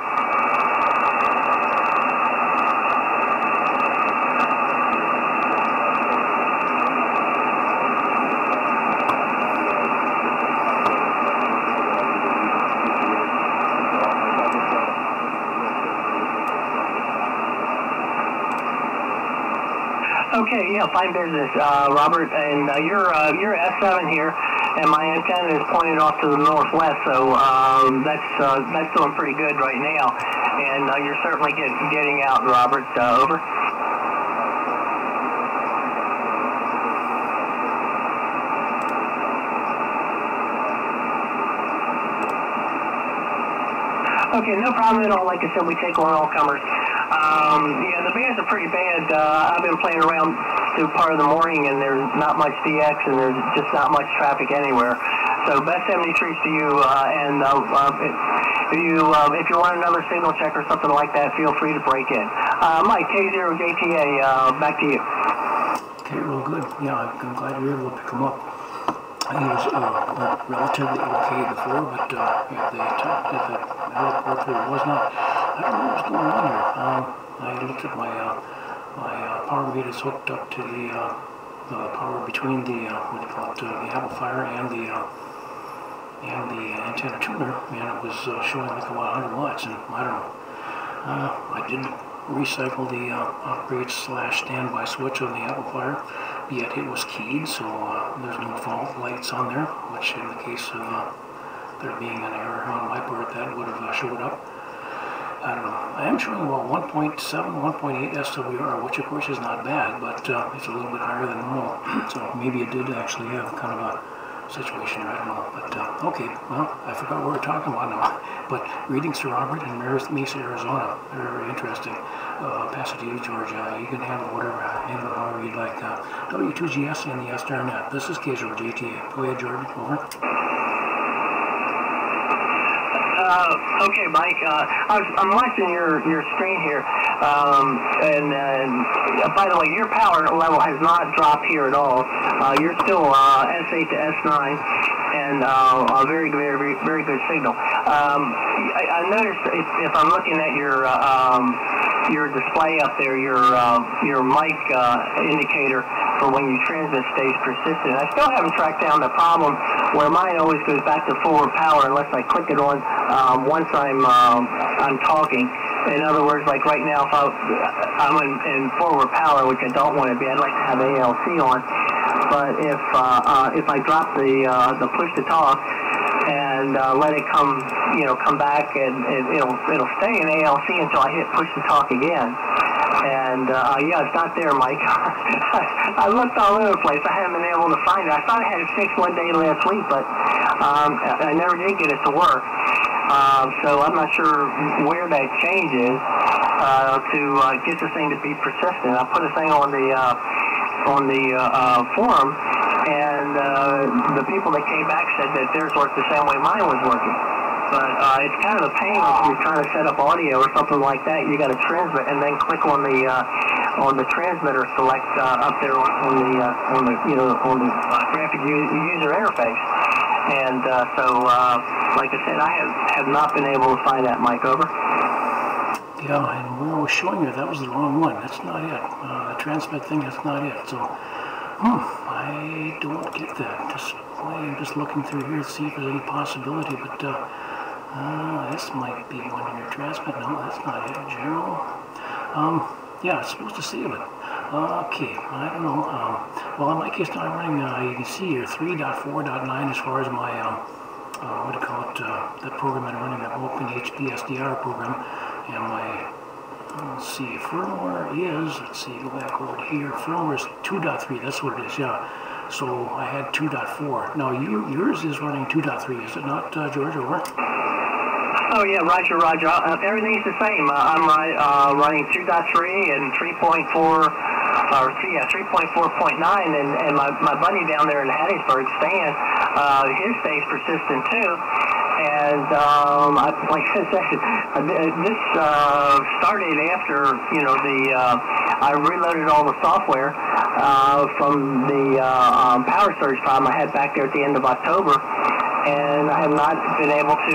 Okay, yeah, fine business, Robert, and you're S7 here, and my antenna is pointed off to the northwest, so that's doing pretty good right now, and you're certainly getting out, Robert. Over. Okay, no problem at all. Like I said, we take on all comers. Yeah, the bands are pretty bad. I've been playing around to part of the morning, and there's not much DX, and there's just not much traffic anywhere. So best 73s to you, and if you want another signal check or something like that, feel free to break in. Mike, K0JTA, back to you. Okay, real good. Yeah, I'm glad you were able to pick them up. He was relatively okay before, but yeah, the helicopter was not. I don't know what's going on here. I looked at my power meter is hooked up to the power between the what do you call it, the amplifier and the antenna tuner, and it was showing like about 100 watts, and I don't know. I didn't recycle the operate/standby switch on the amplifier, yet it was keyed, so there's no fault lights on there, which in the case of there being an error on my part, that would have showed up. I don't know. I am showing about 1.7, 1.8 SWR, which of course is not bad, but it's a little bit higher than normal, so maybe it did actually have kind of a situation, I don't know, but okay, well, I forgot what we're talking about now, but greetings to Robert in Mesa, Arizona, very, very interesting. Pass it to you, George. You can handle however you'd like. W2GS and the SDR net. This is K0JTA. Go ahead, George. Over. Okay, Mike. I'm watching your screen here, and by the way, your power level has not dropped here at all. You're still S8 to S9, and a very, very, very good signal. I noticed if I'm looking at your display up there, your mic indicator for when you transmit stays persistent. I still haven't tracked down the problem where mine always goes back to forward power unless I click it on once I'm talking. In other words, like right now, if I'm in forward power, which I don't want to be, I'd like to have ALC on. But if I drop the push to talk and let it come back, and it'll stay in ALC until I hit push to talk again. And yeah, it's not there, Mike. I looked all over the place. I haven't been able to find it. I thought I had it fixed one day last week, but I never did get it to work. So I'm not sure where that change is to get this thing to be persistent. I put a thing on the forum, and the people that came back said that theirs worked the same way mine was working. But it's kind of a pain if you're trying to set up audio or something like that. You got to transmit and then click on the the transmitter select up there on the graphic user interface. And like I said, I have not been able to find that, Mike. Over. Yeah, and where I was showing you, that was the wrong one. That's not it. The transmit thing, that's not it. So, I don't get that display. I'm just looking through here to see if there's any possibility, but this might be one in your transmit. No, that's not it. General. Yeah, it's supposed to save it. Okay, I don't know. Well, in my case now I'm running, you can see here, 3.4.9 as far as my, what do you call it, that program I'm running, that Open HBSDR program. And my, let's see, firmware is, let's see, go back over here, firmware is 2.3, that's what it is, yeah. So I had 2.4. Now yours is running 2.3, is it not, George, over? Oh yeah, Roger. Everything's the same. I'm running 2.3 and 3.4, or 3.4.9, and my buddy down there in Hattiesburg, Stan, his stays persistent too. And like I said, this started after I reloaded all the software from the power surge problem I had back there at the end of October. And I have not been able to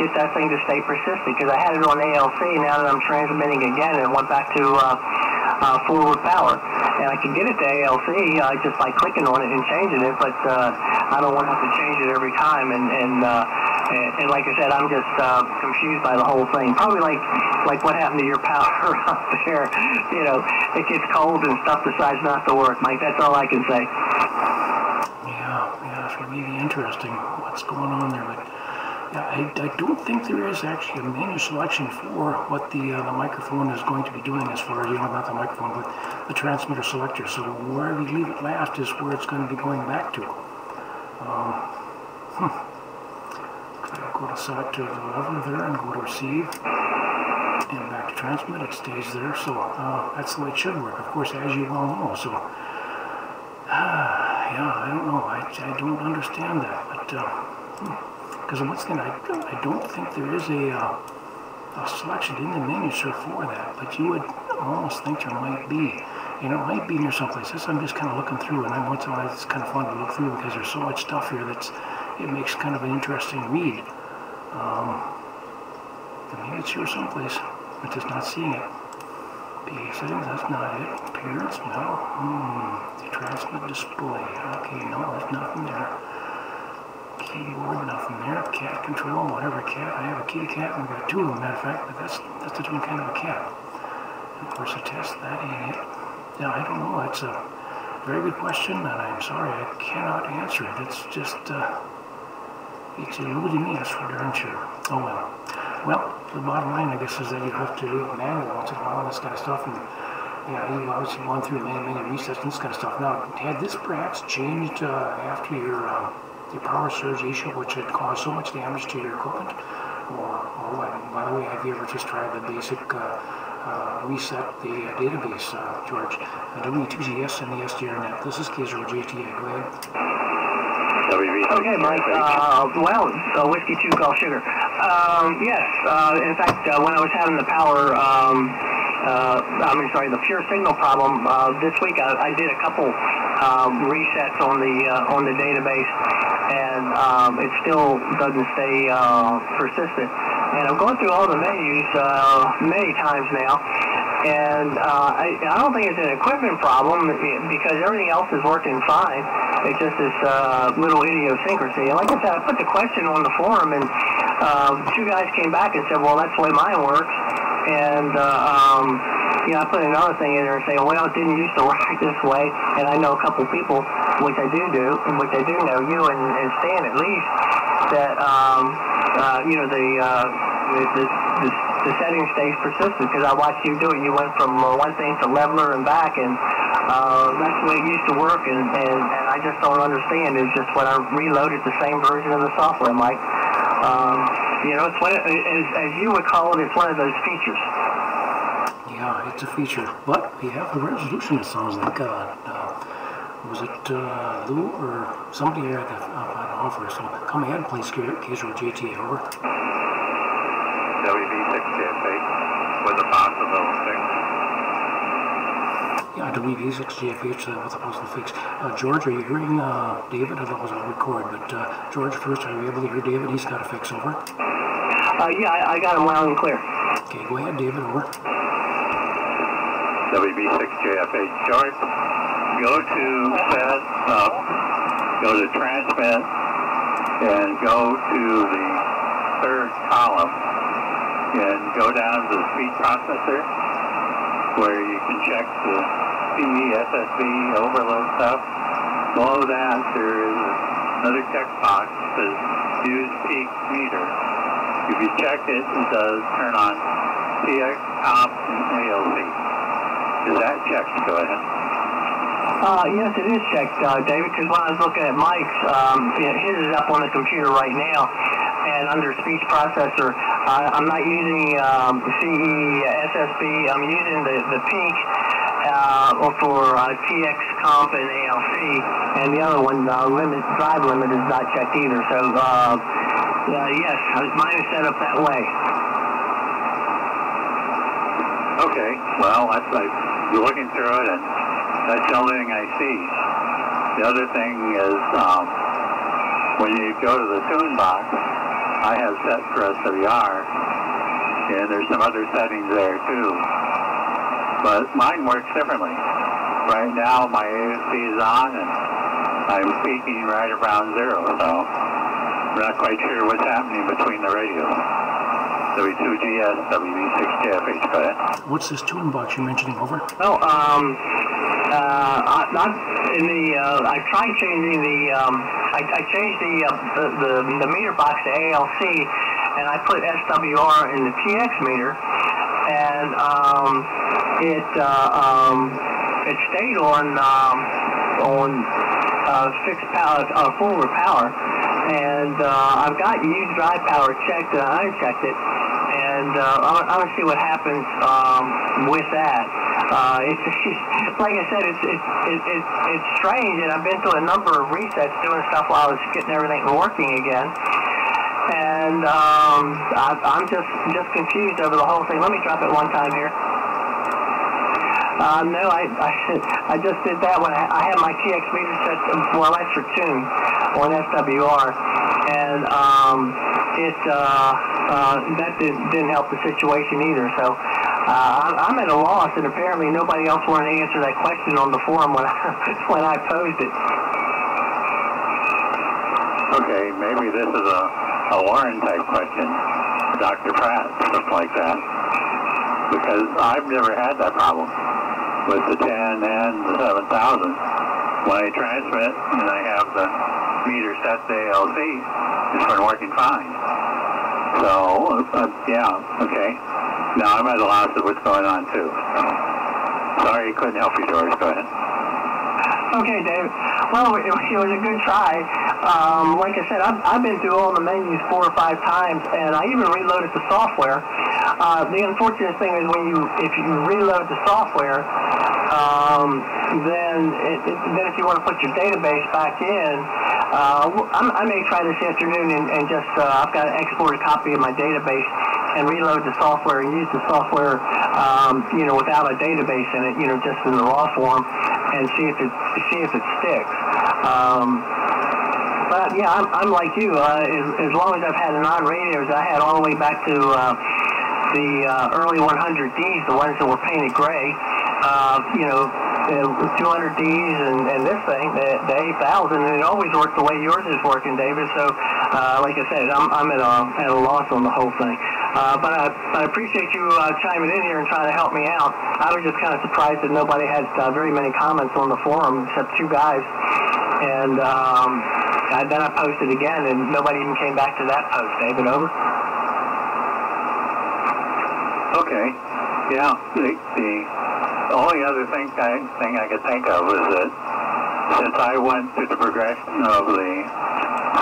get that thing to stay persistent because I had it on ALC. Now that I'm transmitting again, it went back to forward power. And I can get it to ALC just by clicking on it and changing it, but I don't want to have to change it every time. And like I said, I'm just confused by the whole thing. Probably like what happened to your power up there. You know, it gets cold and stuff decides not to work, Mike. That's all I can say. Yeah, it's really interesting what's going on there, but yeah, I don't think there is actually a menu selection for what the microphone is going to be doing as far as, not the microphone, but the transmitter selector. So where we leave it last is where it's going to be going back to. Go to select the lever there and go to receive, and back to transmit, it stays there. So that's the way it should work, of course, as you well know. So yeah, I don't know. I don't understand that, but because once again, I don't think there is a selection in the menu for that, but you would almost think there might be. It might be in there someplace. This I'm just kind of looking through, and then once in a while it's kind of fun to look through because there's so much stuff here it makes kind of an interesting read. Maybe it's here someplace, but just not seeing it. PA settings, that's not it. Appearance, no. Transmit display. Okay, no, there's nothing there. Keyboard, nothing there. Cat control, whatever cat. I have a kitty cat, and we've got two of them, matter of fact, but that's a different kind of a cat. And of course, a test, that ain't it. Yeah, I don't know. That's a very good question, and I'm sorry, I cannot answer it. It's just, it's eluding me, that's for darn sure. Oh well. Well, the bottom line, I guess, is that you have to do it manually once in a while, this kind of stuff, and yeah, you've obviously gone through many resets and this kind of stuff. Now, had this perhaps changed after your power surge issue, which had caused so much damage to your equipment, or what? By the way, have you ever just tried the basic reset the database, George? W2GS and the SDRnet. This is K0JTA. Go ahead. Okay, Mike. Well, Whiskey 2 Golf Sugar. Yes. In fact, when I was having the power, the pure signal problem this week, I did a couple resets on the database, and it still doesn't stay persistent. And I'm going through all the menus many times now, and I don't think it's an equipment problem because everything else is working fine. It's just this little idiosyncrasy. And like I said, I put the question on the forum, and two guys came back and said, well, that's the way mine works. And I put another thing in there and say, well, it didn't used to work this way. And I know a couple people, which I do, and which I do know, you and Stan at least, that the setting stays persistent because I watched you do it. You went from one thing to leveler and back, and that's the way it used to work. And I just don't understand. It's just when I reloaded the same version of the software, Mike. It's what as you would call it, it's one of those features. Yeah, it's a feature, but we have the resolution. It sounds like was it Lou or somebody here at the offer? So come ahead, please, K0JTA, over. WB6KFA with a possible fix. Yeah, W86JFH with a postal fix. George, are you hearing David? Otherwise I'll record. But George, first, are you able to hear David? He's got a fix, over. Yeah, I got him loud and clear. Okay, go ahead, David, over. WB6JFH, George. Go to set up, go to transmit, and go to the third column, and go down to the speed processor, where you can check the CE, SSB, overload stuff. Below that, there is another checkbox that says use peak meter. If you check it, it does turn on TX, comp, and ALC. Is that checked? Go ahead. Yes, it is checked, David, because when I was looking at Mike's, his is up on the computer right now, and under speech processor, I'm not using CE, SSB, I'm using the pink for TX, comp, and ALC, and the other one, drive limit, is not checked either. So, yes, mine is set up that way. Okay, well, you're looking through it, and that's the only thing I see. The other thing is, when you go to the tune box, I have set for SWR, and there's some other settings there too. But mine works differently. Right now, my ASC is on, and I'm peaking right around 0, so I'm not quite sure what's happening between the radios. W2GS, WB6JFH, go ahead. What's this tune box you're mentioning, over? Oh, I tried changing I changed the meter box to ALC, and I put SWR in the TX meter, and it stayed on fixed power, forward power, and I've got used drive power checked, and I unchecked it, and I want to see what happens with that. It's like I said, it's strange, and I've been through a number of resets doing stuff while I was getting everything working again, and I'm just confused over the whole thing. Let me drop it one time here. No, I just did that when I had my TX meter set. Well, that's for tune on SWR, and that didn't help the situation either. So I'm at a loss, and apparently nobody else wanted to answer that question on the forum when I posed it. Okay, maybe this is a Warren type question, Dr. Pratt, stuff like that, because I've never had that problem with the 10 and the 7000. When I transmit and I have the meter set to ALC, it's been working fine. So, yeah, okay. Now I'm at a loss of what's going on too. So, sorry, couldn't help you, George. Go ahead. Okay, David. Well, it was a good try. Like I said, I've been through all the menus 4 or 5 times, and I even reloaded the software. The unfortunate thing is if you reload the software, then if you want to put your database back in, I may try this afternoon and just I've got to export a copy of my database and reload the software and use the software, without a database in it, just in the raw form, and see if it sticks. But yeah, I'm like you. As long as I've had non-radios, I had all the way back to the early 100Ds, the ones that were painted gray. 200Ds and this thing, the 8000, and it always worked the way yours is working, David. So, like I said, I'm at a loss on the whole thing. But I appreciate you chiming in here and trying to help me out. I was just kind of surprised that nobody had very many comments on the forum except 2 guys. And then I posted again, and nobody even came back to that post. David, over. Okay. Yeah. The only other thing I could think of is that since I went through the progression of the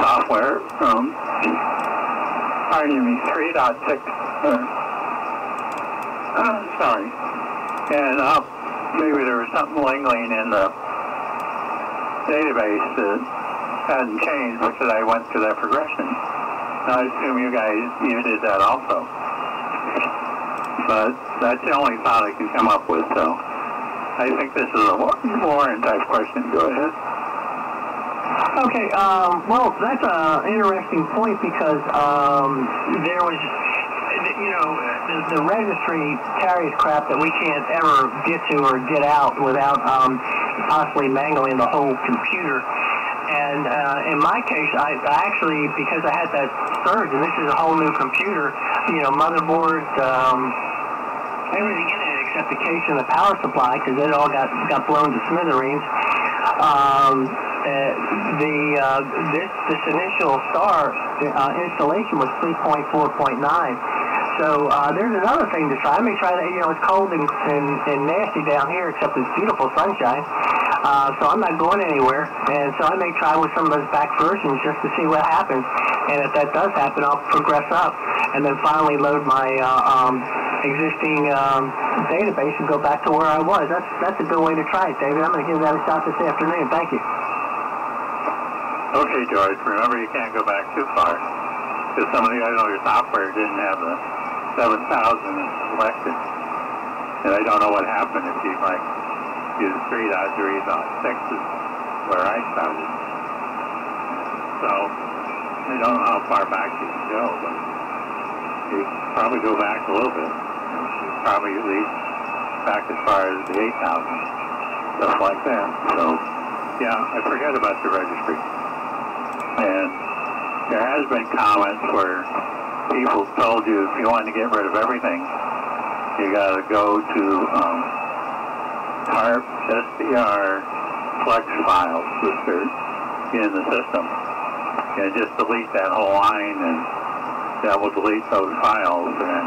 software from 3.6, and maybe there was something lingering in the database that hadn't changed because I went through that progression. I assume you did that also. But that's the only thought I can come up with, so I think this is a Warren type question. Go ahead. Okay, well, that's an interesting point because there was, you know, the registry carries crap that we can't ever get to or get out without possibly mangling the whole computer. And in my case, I actually, because I had that surge, and this is a whole new computer, you know, motherboard, everything in it except the case and the power supply, because it all got blown to smithereens. This initial star installation was 3.4.9. So there's another thing to try. I may try that. You know, it's cold and nasty down here, except it's beautiful sunshine. So I'm not going anywhere, and so I may try with some of those back versions just to see what happens. And if that does happen, I'll progress up, and then finally load my existing database and go back to where I was. That's a good way to try it, David. I'm going to give that a shot this afternoon. Thank you. Okay, George. Remember, you can't go back too far, because some of the other software didn't have the 7,000 selected, and I don't know what happened if you like use 3.3.6 is where I started. So I don't know how far back you can go, but you probably go back a little bit. Probably at least back as far as the 8,000, stuff like that. So yeah, I forget about the registry. And there has been comments where people told you if you want to get rid of everything, you got to go to TARP, SDR, flex files, which are in the system, and just delete that whole line, and that will delete those files, and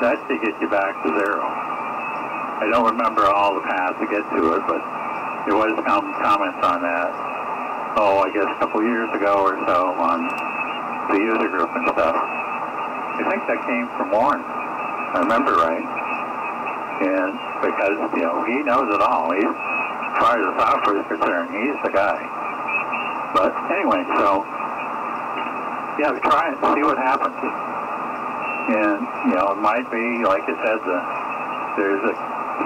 that should get you back to zero. I don't remember all the paths to get to it, but there was some comments on that. Oh, I guess a couple years ago or so on the user group and stuff. I think that came from Warren. I remember right. And because, you know, he knows it all. He's, as far as the software is concerned, he's the guy. But anyway, so, yeah, try it, see what happens. And, you know, it might be, like I said, there's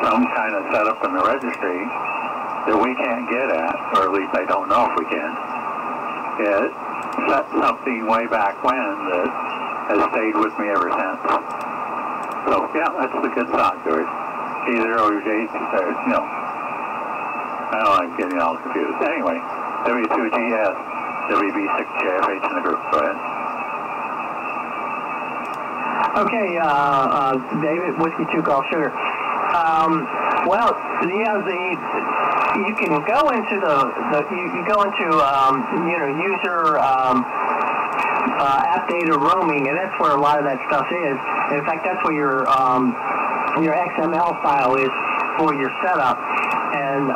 some kind of setup in the registry that we can't get at, or at least I don't know if we can. It set something way back when that has stayed with me ever since. So, yeah, that's a good thought, George. K0JTA, no. I don't know, I'm getting all confused. Anyway, W2GS, WB6JFH in the group. Go ahead. Okay, David, Whiskey 2 Golf Sugar. Well, yeah, you can go into you go into you know, user app data roaming, and that's where a lot of that stuff is. In fact, that's where your XML file is for your setup, and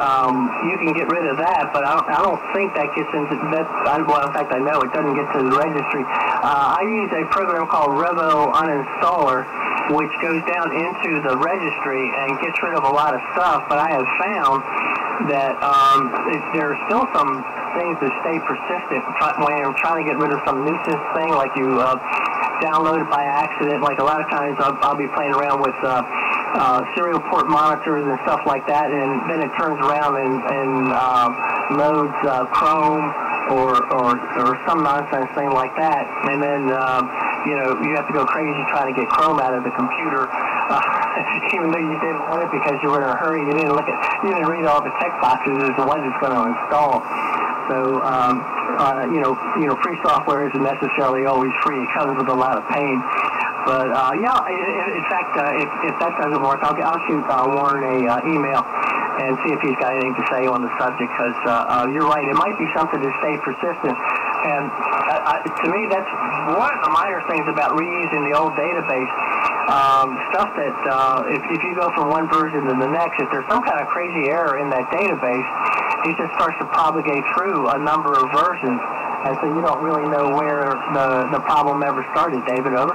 you can get rid of that. But I don't think that gets into that. Well, in fact, I know it doesn't get to the registry. I use a program called Revo Uninstaller, which goes down into the registry and gets rid of a lot of stuff. But I have found that there are still some things that stay persistent when you're trying to get rid of some nuisance thing, like you download it by accident. Like a lot of times I'll be playing around with serial port monitors and stuff like that, and then it turns around and loads Chrome or some nonsense thing like that, and then you know, you have to go crazy trying to get Chrome out of the computer, even though you didn't want it because you were in a hurry. You didn't read all the check boxes as to what it's going to install. So you know, free software isn't necessarily always free. It comes with a lot of pain. But yeah, in fact, if that doesn't work, I'll shoot Warren a email and see if he's got anything to say on the subject, because you're right, it might be something to stay persistent. And to me, that's one of the minor things about reusing the old database. Stuff that if you go from one version to the next, if there's some kind of crazy error in that database, it just starts to propagate through a number of versions. And so you don't really know where the problem ever started. David, over?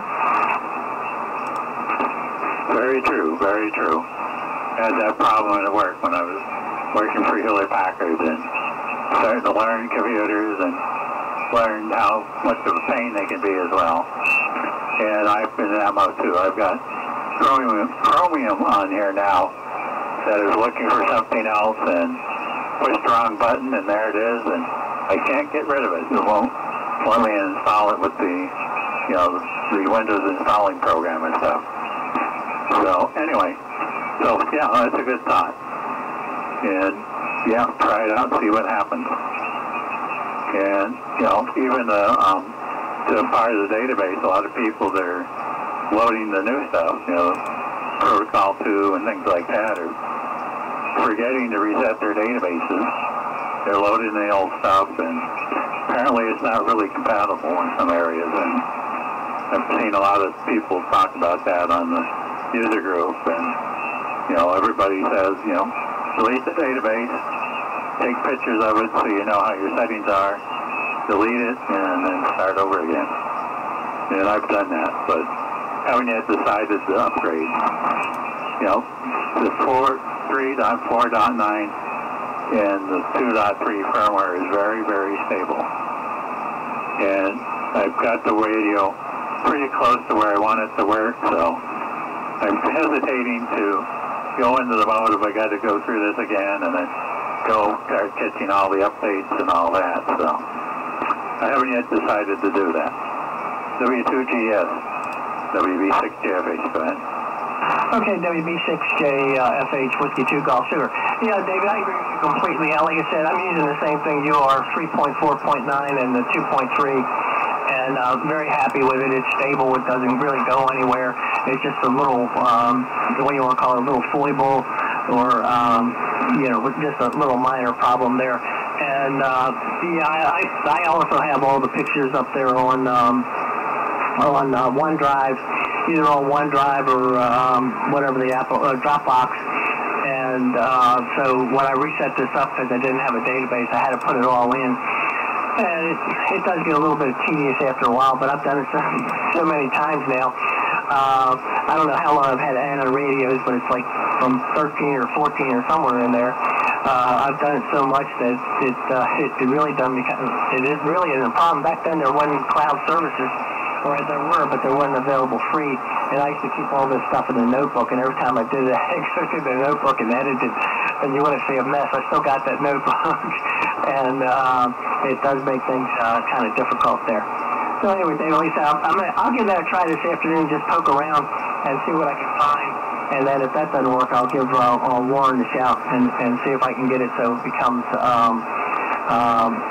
Very true, very true. I had that problem at work when I was working for Hewlett Packard and started to learn computers and learned how much of a pain they can be as well. And I've been in ammo too. I've got Chromium on here now, that I was looking for something else and pushed the wrong button, and there it is, and I can't get rid of it. It won't let me install it with the, you know, the Windows installing program and stuff. So anyway, so yeah, that's a good thought. And yeah, try it out, see what happens. And you know, even to part of the database, a lot of people that are loading the new stuff, you know, Protocol 2 and things like that, are forgetting to reset their databases. They're loading the old stuff, and apparently it's not really compatible in some areas. And I've seen a lot of people talk about that on the user group, and you know, everybody says, you know, delete the database, take pictures of it so you know how your settings are, delete it, and then start over again. And I've done that, but haven't yet decided to upgrade. You know, the 3.4.9 and the 2.3 firmware is very, very stable. And I've got the radio pretty close to where I want it to work, so I'm hesitating to go into the mode if I got to go through this again and then go start catching all the updates and all that. So I haven't yet decided to do that. W2GS, WB6JFH, go ahead. Okay, WB6JFH, Whiskey 2 Golf Sugar. Yeah, David, I agree with you completely. Like I said, I'm using the same thing you are, 3.4.9 and the 2.3, and very happy with it. It's stable. It doesn't really go anywhere. It's just a little, what you want to call it, a little foible, or, you know, just a little minor problem there. And, yeah, I also have all the pictures up there on OneDrive, either on OneDrive or whatever the Apple Dropbox. And so when I reset this up, because I didn't have a database, I had to put it all in. And it does get a little bit tedious after a while, but I've done it so many times now. I don't know how long I've had analog radios, but it's like from 13 or 14 or somewhere in there. I've done it so much that it really doesn't become, it is really a problem. Back then there wasn't cloud services, or there were, but they weren't available free. And I used to keep all this stuff in a notebook, and every time I did it, I'd go through the notebook and edit it, and you wouldn't see a mess. I still got that notebook, and it does make things kind of difficult there. So anyway, Dave, Lisa, I'll give that a try this afternoon, just poke around and see what I can find. And then if that doesn't work, I'll give Warren a shout and see if I can get it so it becomes,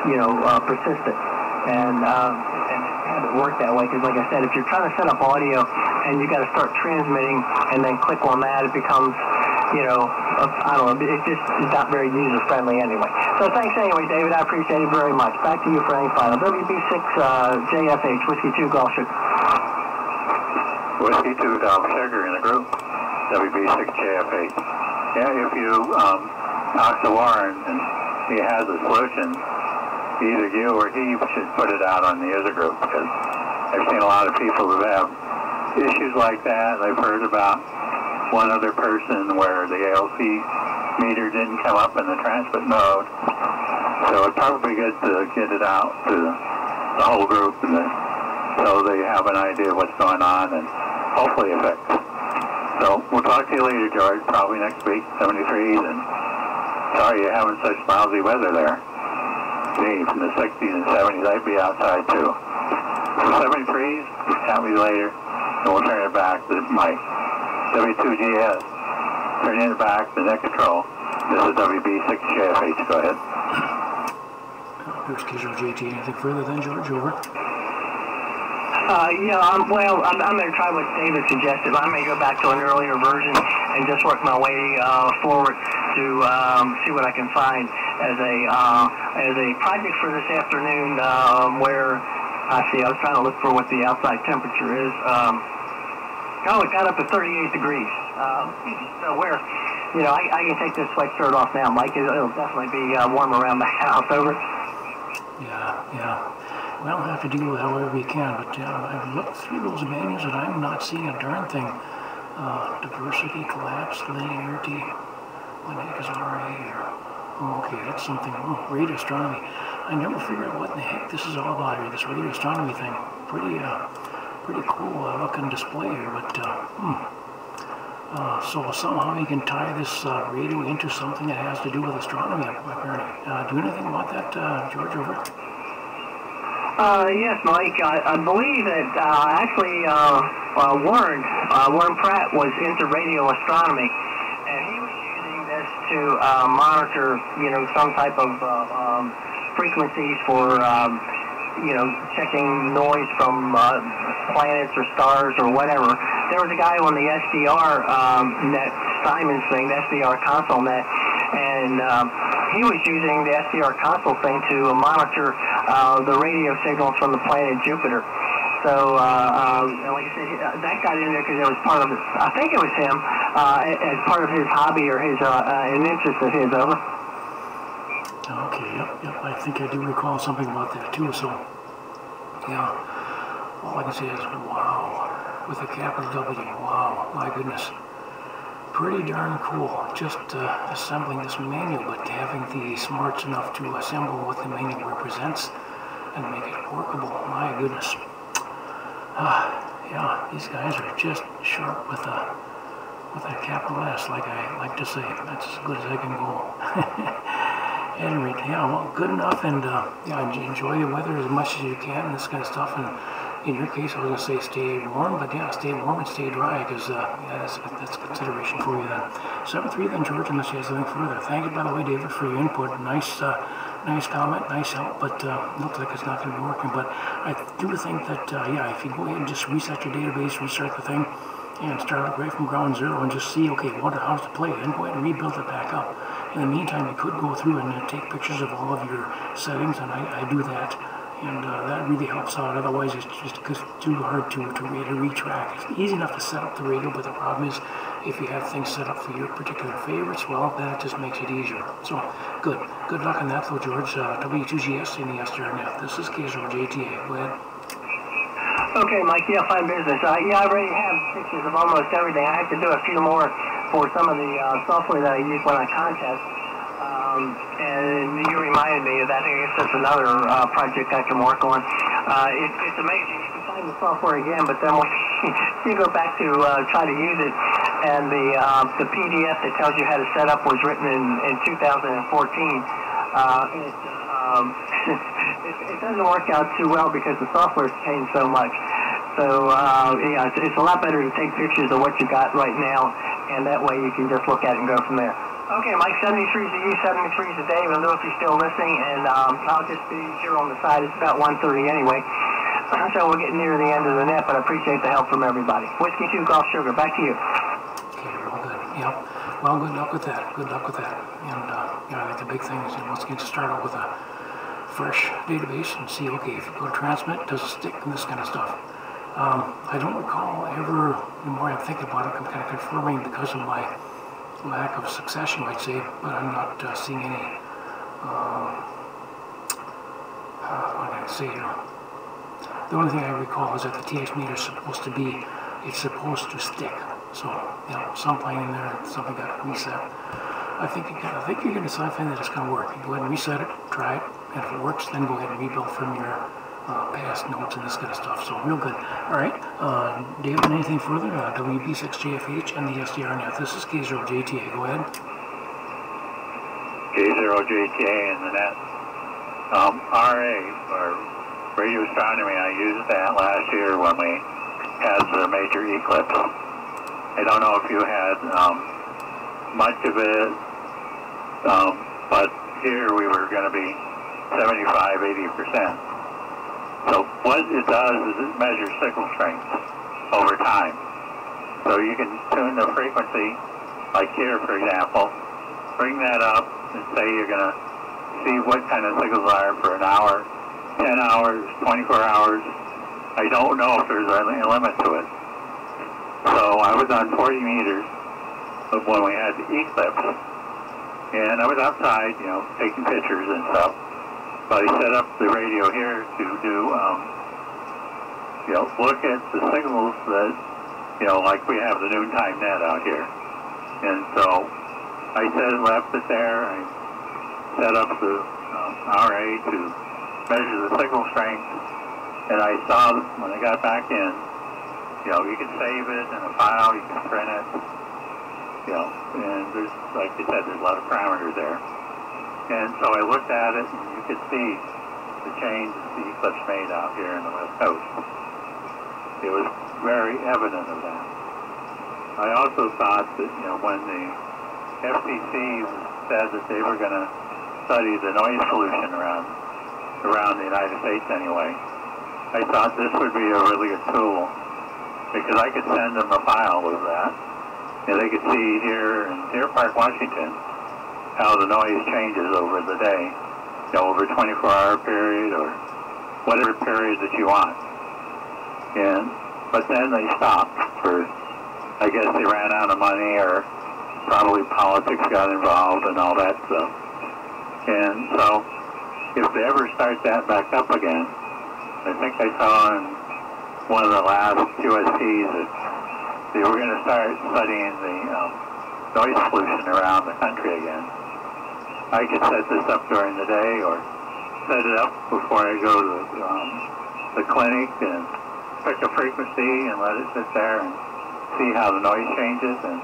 you know, persistent. And have it work that way, because like I said, if you're trying to set up audio and you got to start transmitting and then click on that, it becomes, you know, I don't know, it just is not very user-friendly anyway. So thanks anyway, David. I appreciate it very much. Back to you for any final. WB6JFH, Whiskey 2 Golf Sugar. Whiskey 2 Golf Sugar in the group. WB6JFH. Yeah, if you talk to Warren and he has a solution, either you or he should put it out on the user group, because I've seen a lot of people who have issues like that. I've heard about one other person where the ALC meter didn't come up in the transmit mode. So it's probably good to get it out to the whole group, and then, so they have an idea of what's going on and hopefully it fixed. So we'll talk to you later, George, probably next week, 73s, and sorry you're having such lousy weather there. From the 60s and 70s, I'd be outside too. 73s, have me later, and we'll turn it back to Mike. W2GS, turning it back to net control. This is WB6JFH, go ahead. Here's K0JTA. Anything further then, George? Over. Yeah, well, I'm going to try what David suggested. I may go back to an earlier version and just work my way forward to see what I can find as a project for this afternoon, where I was trying to look for what the outside temperature is. Oh, it got up to 38 degrees. So where, you know, I can take this sweatshirt off now, Mike. It'll definitely be warm around the house. Over. Yeah. Well, we'll have to deal with however we can, but I've looked through those menus and I'm not seeing a darn thing. Diversity, collapse, linearity, what the heck is RA here? Oh, okay, that's something. Oh, radio astronomy. I never figured out what the heck this is all about here, this radio astronomy thing. Pretty cool looking display here, but So somehow you can tie this radio into something that has to do with astronomy, apparently. Do you know anything about that, George, over? Yes, Mike. I believe that actually Warren Pratt was into radio astronomy, and he was using this to monitor, some type of frequencies for, checking noise from planets or stars or whatever. There was a guy on the SDR net, Simon's thing, the SDR console net, and he was using the SDR console thing to monitor the radio signals from the planet Jupiter. So, like I said, that got in there because it was part of, I think it was him, as part of his hobby or his an interest of his, over. Okay, yep, I think I do recall something about that too, so, yeah, all I can say is, wow, with a capital W, wow, my goodness. Pretty darn cool, just assembling this menu, but having the smarts enough to assemble what the menu represents and make it workable, my goodness. Yeah, these guys are just sharp with a capital S, like I like to say. That's as good as I can go. At any rate, yeah, well, good enough, and yeah, enjoy the weather as much as you can and this kind of stuff. And in your case, I was going to say stay warm, but yeah, stay warm and stay dry, because yeah, that's a consideration for you then. 7-3 then, George, unless you have something further. Thank you, by the way, David, for your input. Nice comment, nice help, but looks like it's not going to be working. But I do think that, yeah, if you go ahead and just reset your database, restart the thing, and start out right from ground zero and just see, okay, what how to play, and go ahead and rebuild it back up. In the meantime, you could go through and take pictures of all of your settings, and I do that, and that really helps out. Otherwise, it's just too hard to retrack. It's easy enough to set up the radio, but the problem is if you have things set up for your particular favorites, well, that just makes it easier. So, good luck on that, though, George. W2GS in the SDRnet. This is K0JTA. Go ahead. Okay, Mike, yeah, fine business. Yeah, I already have pictures of almost everything. I have to do a few more for some of the software that I use when I contest. And you reminded me of that. I guess that's another project I can work on. It's amazing. You can find the software again, but then when you go back to try to use it, and the PDF that tells you how to set up was written in 2014. It doesn't work out too well because the software's changed so much. So, yeah, it's a lot better to take pictures of what you got right now, and that way you can just look at it and go from there. Okay, Mike, 73 to you, 73 to Dave, and Lou, if you're still listening, and I'll just be here on the side. It's about 1:30 anyway, so we're getting near the end of the net, but I appreciate the help from everybody. Whiskey 2 Golf Sugar, back to you. Okay, real good. Yep. Well, good luck with that. Good luck with that. And, yeah, I think the big thing is, let's get started with a fresh database and see, okay, if you go to transmit, does it stick, and this kind of stuff. I don't recall ever, the more I'm thinking about it, I'm kind of confirming because of my lack of success, you might say, but I'm not seeing any, what can I say here? The only thing I recall is that the TX meter is supposed to be, it's supposed to stick. So, you know, something in there, something got reset. I think you're going to find that it's going to work. You go ahead and reset it, try it, and if it works, then go ahead and rebuild from your past notes and this kind of stuff. So, real good. All right, David, anything further? WB6JFH and the SDRnet. This is K0JTA. Go ahead. K0JTA in the net. RA, or radio astronomy, I used that last year when we had the major eclipse. I don't know if you had much of it, but here we were going to be 75–80%. So what it does is it measures signal strength over time. So you can tune the frequency, like here, for example, bring that up and say you're going to see what kind of signals are for an hour, 10 hours, 24 hours. I don't know if there's a limit to it. So I was on 40 meters when we had the eclipse, and I was outside, you know, taking pictures and stuff. But I set up the radio here to do, you know, look at the signals that, you know, like we have the noontime net out here. And so I left it there. I set up the RA to measure the signal strength, and I saw when I got back in, you know, you can save it in a file, you can print it, you know, and there's, like you said, there's a lot of parameters there. And so I looked at it, and you could see the change that the eclipse made out here in the West Coast. It was very evident of that. I also thought that, you know, when the FCC said that they were going to study the noise pollution around the United States anyway, I thought this would be a really good tool, because I could send them a file of that, and they could see here in Deer Park, Washington, how the noise changes over the day, you know, over a 24-hour period or whatever period that you want. But then they stopped for, I guess they ran out of money, or probably politics got involved and all that stuff. And so, if they ever start that back up again, I think I saw in one of the last QSPs that they were going to start studying the noise pollution around the country again. I could set this up during the day, or set it up before I go to the clinic and pick a frequency and let it sit there and see how the noise changes and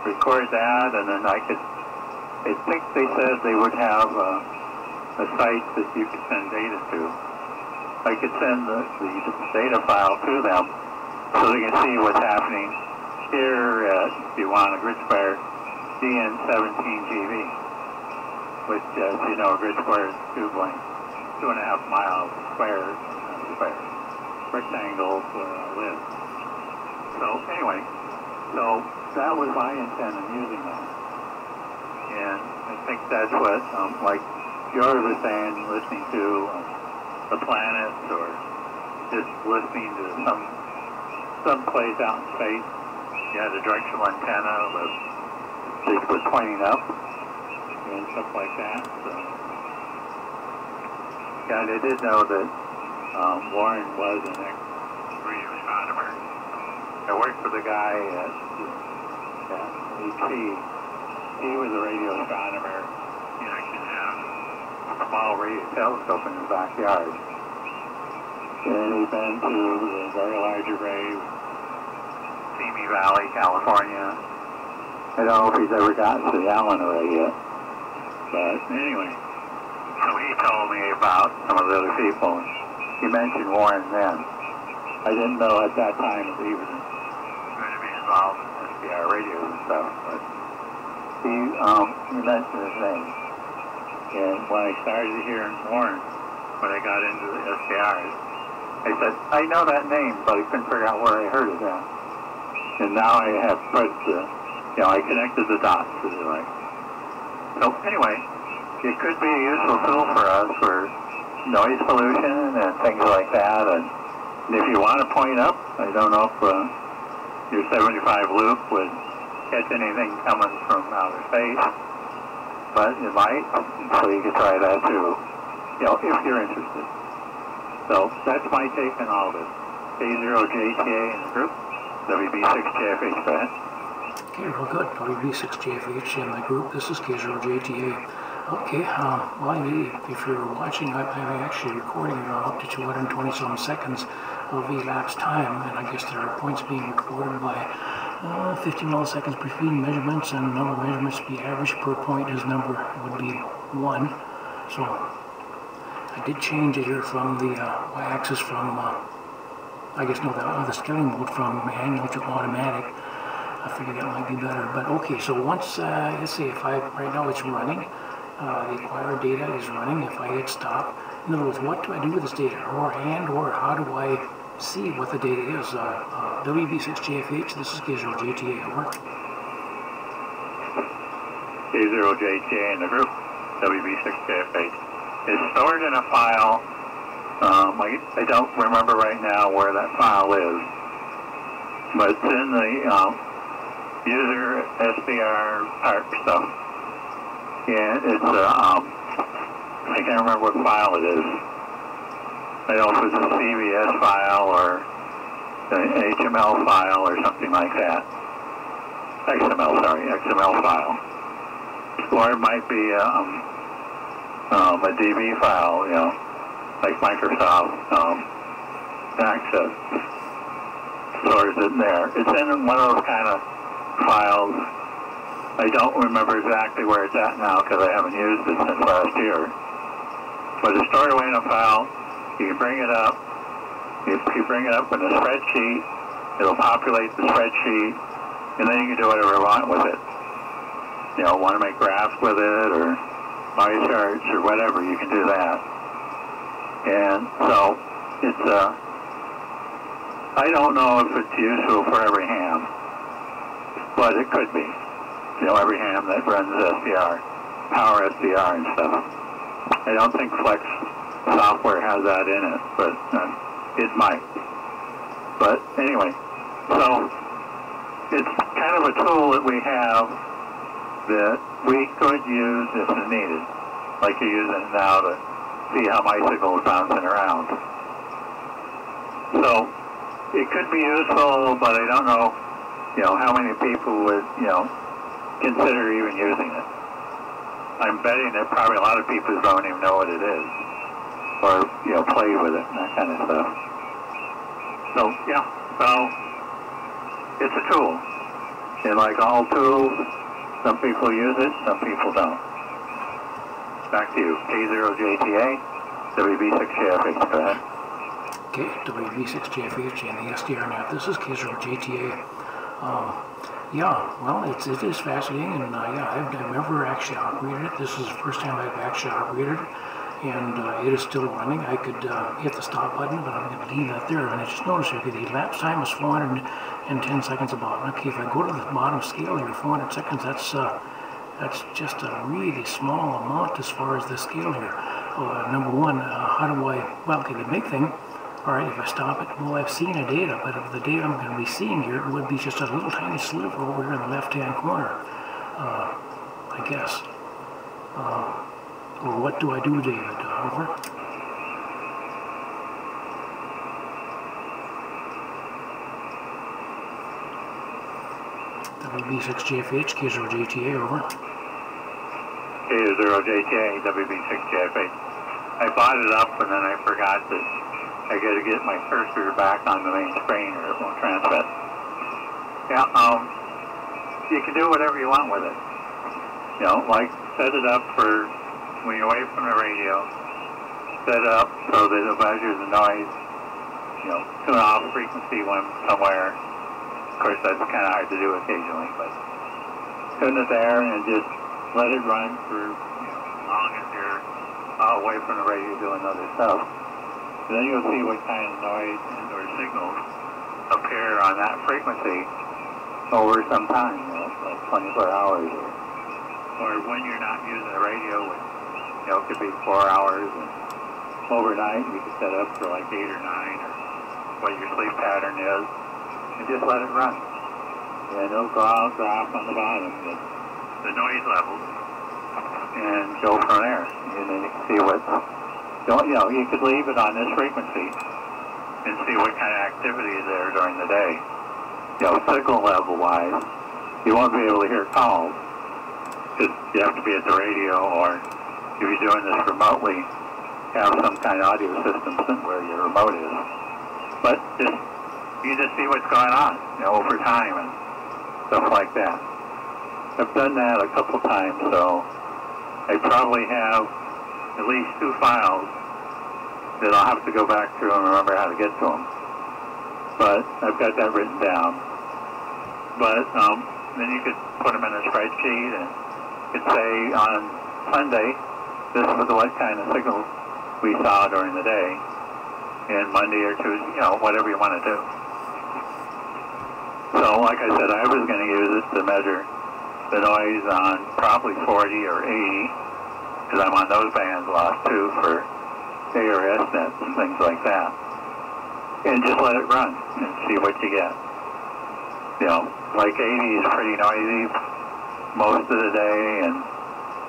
record that, and then I think they said they would have a site that you could send data to. I could send the data file to them so they can see what's happening here at, if you want, a grid square DN17GV, which, as you know, a grid square is 2.5 miles square, rectangle where I live. So anyway, so that was my intent in using that. And I think that's what, like George was saying, listening to the planets, or just listening to some place out in space. You had a directional antenna that was pointing up and stuff like that. So, yeah, they did know that Warren was an ex-radio astronomer. I worked with a guy at HC. He was a radio astronomer. He actually had a small radio telescope in his backyard. And he's been to the very large array, Simi Valley, California. I don't know if he's ever gotten to the Allen array yet. But anyway, so he told me about some of the other people. He mentioned Warren then. I didn't know at that time that he was going to be involved in SBR radio and stuff, but he mentioned his name. And when I started hearing Warren, when I got into the SBRs, I said, I know that name, but I couldn't figure out where I heard it at. And now I have put I connected the dots, as you like. So anyway, it could be a useful tool for us for noise pollution and things like that. And if you want to point up, I don't know if your 75 loop would catch anything coming from outer space, but it might, so you could try that too, if you're interested. So that's my take on all this. K0JTA in the group, WB6JFH, go ahead. Okay, well good. WB6JFH in the group. This is K0JTA. Okay, well, if you're watching, I'm actually recording up to 220 some seconds of elapsed time, and I guess there are points being recorded by 50 milliseconds per feed measurements, and number of measurements to be averaged per point. His number would be 1. So I did change it here from the y-axis from, the scaling mode from manual to automatic. I figured that might be better. But okay, so once, let's see, right now it's running. The acquired data is running. If I hit stop, in other words, what do I do with this data? Or how do I see what the data is? WB6JFH, this is K0JTA, over. K0JTA in the group, WB6JFH. It's stored in a file. I don't remember right now where that file is, but it's in the user SBR ARC stuff. And it's I can't remember what file it is. I don't know if it's a CVS file or an HML file or something like that. XML file. Or it might be a DB file, like Microsoft Access stores it there. It's in one of those kind of files I don't remember exactly where it's at now because I haven't used it since last year. But a stored away in a file, you can bring it up. If you bring it up in a spreadsheet, it'll populate the spreadsheet, and then you can do whatever you want with it. You know, want to make graphs with it, or bar charts, or whatever, you can do that. And so, it's, I don't know if it's useful for every ham, but it could be. You know, every ham that runs SDR, power SDR and stuff. I don't think Flex software has that in it, but it might. But anyway, so it's kind of a tool that we have that we could use if needed, like you're using it now to see how my signal is bouncing around. So it could be useful, but I don't know, you know, how many people would, you know, consider even using it. I'm betting that probably a lot of people don't even know what it is, or, you know, play with it and that kind of stuff. So, yeah, so it's a tool. And like all tools, some people use it, some people don't. Back to you. K0JTA, WB6JFH. Go ahead. Okay, WB6JFH and the SDR net. This is K0JTA. Yeah, well, it is fascinating, and yeah, I've never actually operated it. This is the first time I've actually operated it, and it is still running. I could hit the stop button, but I'm going to leave that there. And I just noticed here, the elapsed time is 410 seconds about. Okay, if I go to the bottom scale here, 400 seconds, that's just a really small amount as far as the scale here. Number one, how do I, well, okay, the big thing, all right, if I stop it, well, I've seen the data, but if the data I'm going to be seeing here would be just a little tiny sliver over here in the left-hand corner, I guess. Or what do I do, David? Over. WB6JFH, K0JTA, over. K0JTA, WB6JFH. I bought it up and then I forgot that I got to get my cursor back on the main screen or it won't transmit. Yeah, you can do whatever you want with it. You know, like set it up for when you're away from the radio, set it up so that it measures the noise, you know, tune off frequency when somewhere. Of course, that's kind of hard to do occasionally, but tune it there and just let it run for, you know, as long as you're away from the radio doing other stuff. And then you'll see what kind of noise and or signals appear on that frequency over some time, you know, like 24 hours or when you're not using the radio, which, you know, could be 4 hours, and overnight you can set up for like 8 or 9 or what your sleep pattern is, and just let it run. And it'll go out, graph on the bottom, the noise levels, and go from there. And then you can see what, you know, you could leave it on this frequency and see what kind of activity is there during the day. You know, signal level wise, you won't be able to hear calls because you have to be at the radio, or if you're doing this remotely, have some kind of audio system where your remote is. But you just see what's going on, you know, over time and stuff like that. I've done that a couple times, so I probably have at least 2 files that I'll have to go back through and remember how to get to them. But I've got that written down. But then you could put them in a spreadsheet and could say on Sunday, this was what kind of signals we saw during the day, and Monday or Tuesday, you know, whatever you want to do. So like I said, I was going to use it to measure the noise on probably 40 or 80, because I'm on those bands a lot too for ARS nets and things like that. And just let it run and see what you get. You know, like 80 is pretty noisy most of the day, and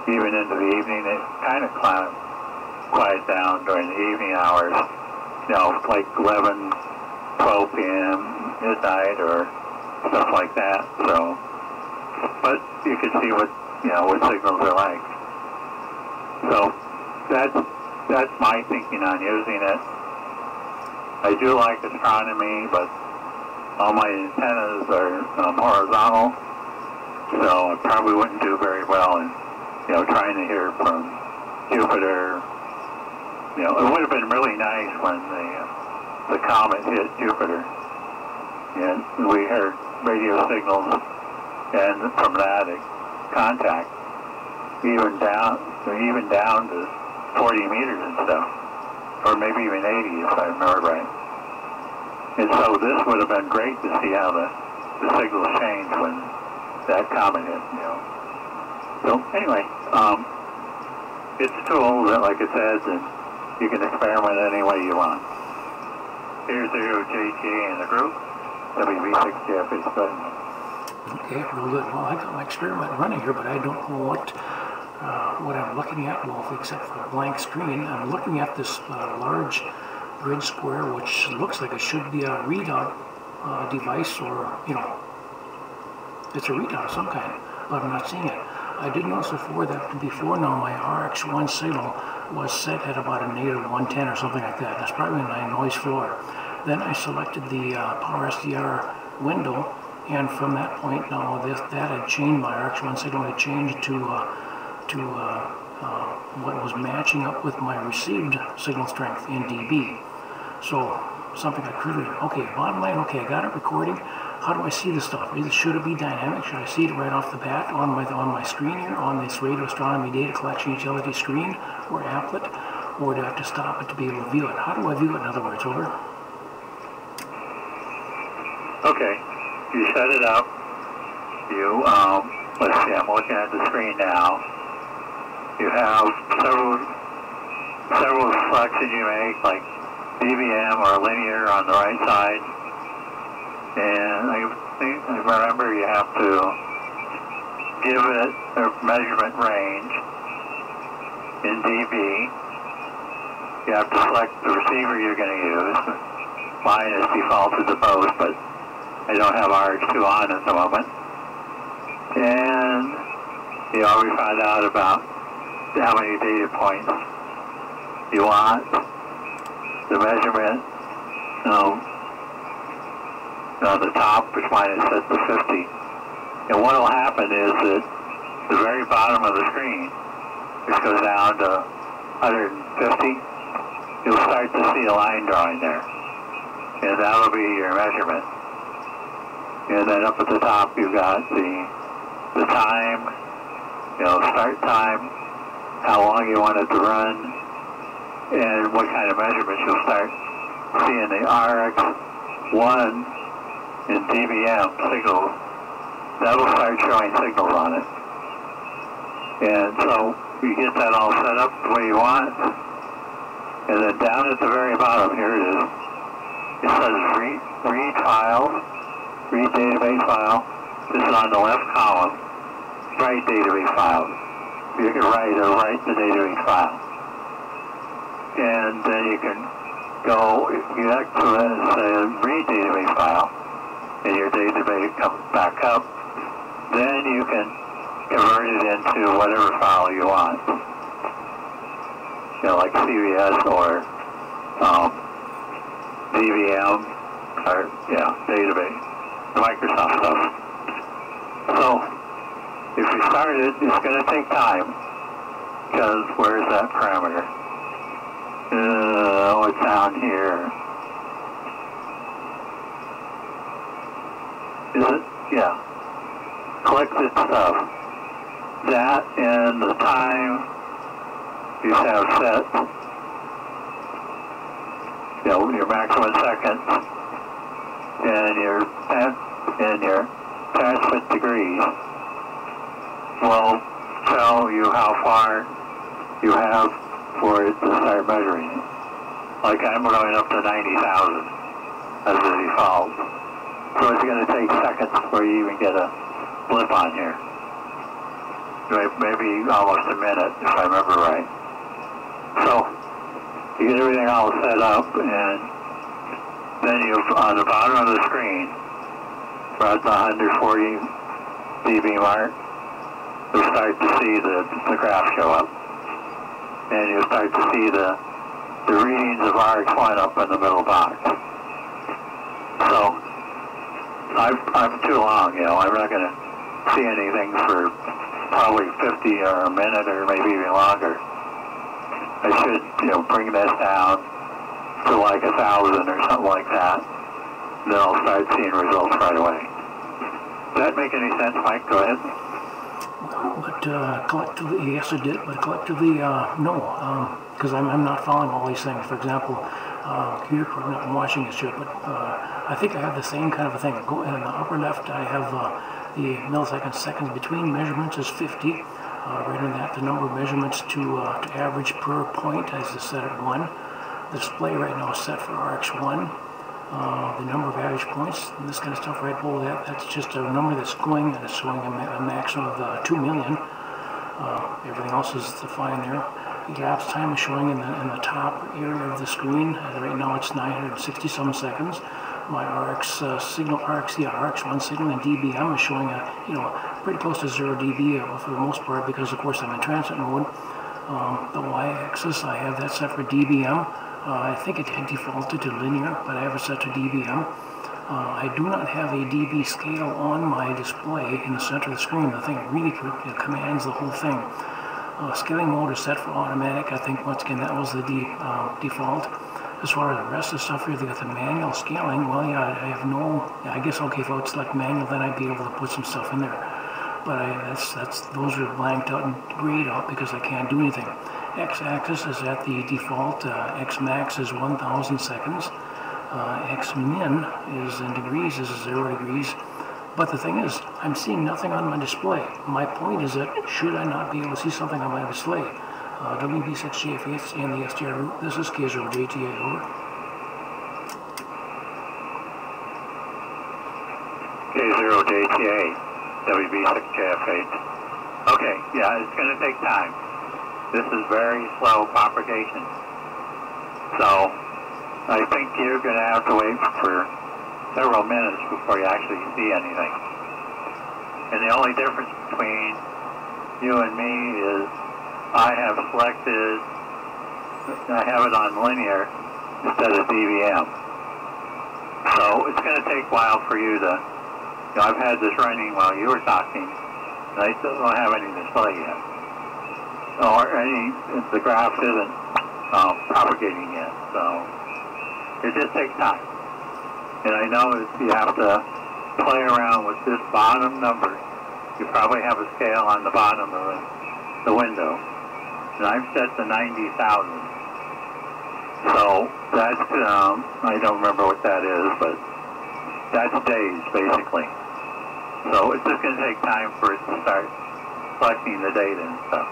even into the evening it kind of quiet down during the evening hours. You know, like 11, 12 p.m., midnight, or stuff like that. So, but you can see what, you know, what signals are like. So that's my thinking on using it. I do like astronomy, but all my antennas are horizontal, So I probably wouldn't do very well in, trying to hear from Jupiter. It would have been really nice when the comet hit Jupiter, and we heard radio signals, and from that contact, even down to 40 meters and stuff, or maybe even 80 if I remember right. And so this would have been great to see how the signals changed when that comet hit, So anyway, it's a tool that, like it says, and you can experiment any way you want. K0JTA in the group, WB6JF button. Okay, real good. Well, I got my experiment running here, but I don't know what I'm looking at, well, except for a blank screen. I'm looking at this large grid square, which looks like it should be a readout device, or, it's a readout of some kind, but I'm not seeing it. I did notice before now my RX1 signal was set at about a -110 or something like that. That's probably my noise floor. Then I selected the power SDR window, and from that point now that had changed, my RX1 signal had changed to what was matching up with my received signal strength in dB. So something I could read. Okay, bottom line, okay, I got it recording. How do I see this stuff? Should it be dynamic? Should I see it right off the bat on my screen here, on this radio astronomy data collection utility screen or applet? Or do I have to stop it to be able to view it? How do I view it, in other words? Over. Okay, you set it up. You, let's see, I'm looking at the screen now. You have several selections you make, like DVM or linear on the right side. And I remember you have to give it a measurement range in dB. You have to select the receiver you're going to use. Mine is defaulted to both, but I don't have RH2 on at the moment. And we found out about how many data points you want, the measurement on the top, which mine is set to 50. And what will happen is that the very bottom of the screen, which goes down to 150, you'll start to see a line drawing there. And that'll be your measurement. And then up at the top you've got the time, start time, how long you want it to run, and what kind of measurements you'll start seeing. The RX1 in DVM signals, that'll start showing signals on it. And so you get that all set up the way you want, and then down at the very bottom, here it is, it says read files, read database file. This is on the left column, write database files. You can write the database file. And then you can go back to it and say read database file, and your database comes back up. Then you can convert it into whatever file you want. Like CVS or DVM, or database, the Microsoft stuff. So if you start it, it's going to take time, because where's that parameter? It's down here. Is it? Yeah. Collected stuff. That and the time you have set, your maximum seconds, and your transmit degrees will tell you how far you have for it to start measuring. Like I'm going up to 90,000 as the default. So it's going to take seconds before you even get a blip on here. Maybe almost a minute, if I remember right. So you get everything all set up, and then on the bottom of the screen, about the 140 dB mark, you'll start to see the graph show up. And you'll start to see the readings of RX1 up in the middle box. So I'm too long, I'm not going to see anything for probably 50 or a minute or maybe even longer. I should, bring this down to like 1,000 or something like that. Then I'll start seeing results right away. Does that make any sense, Mike? Go ahead. But collectively, yes it did, but collectively, no, because I'm not following all these things. For example, you're not watching this yet, but I think I have the same kind of a thing. Go in the upper left, I have the milliseconds, seconds between measurements is 50. Right on that, the number of measurements to average per point is set at 1. The display right now is set for RX1. The number of average points, and this kind of stuff right below that, that's just a number that's going, and it's showing a maximum of 2 million. Everything else is defined there. The elapsed time is showing in the top area of the screen. Right now it's 960 some seconds. My RX signal, RX1 signal in dBm is showing pretty close to 0 dB for the most part, because of course I'm in transit mode. The y-axis, I have that set for dBm. I think it had defaulted to linear, but I have it set to dBm. I do not have a dB scale on my display in the center of the screen. The thing really commands the whole thing. Scaling mode is set for automatic. I think once again that was the default. As far as the rest of the stuff here, they got the manual scaling. Well, yeah, I have no. I guess okay, if I would select manual, then I'd be able to put some stuff in there. But those are blanked out and grayed out because I can't do anything. X-axis is at the default. X-max is 1,000 seconds. X-min is in degrees, is 0 degrees. But the thing is, I'm seeing nothing on my display. My point is that should I not be able to see something on my display? WB6JFH and the SDR route. This is K0JTA, over. K0JTA, WB6JFH. Okay, yeah, it's going to take time. This is very slow propagation. So, I think you're going to have to wait for several minutes before you actually see anything. And the only difference between you and me is I have it on linear instead of DVM. So it's going to take a while for you to, I've had this running while you were talking, and I still don't have any display yet. Or the graph isn't propagating yet, so it just takes time. And I know you have to play around with this bottom number. You probably have a scale on the bottom of the window. And I've set to 90,000. So that's, I don't remember what that is, but that's days, basically. So it's just going to take time for it to start collecting the data and stuff.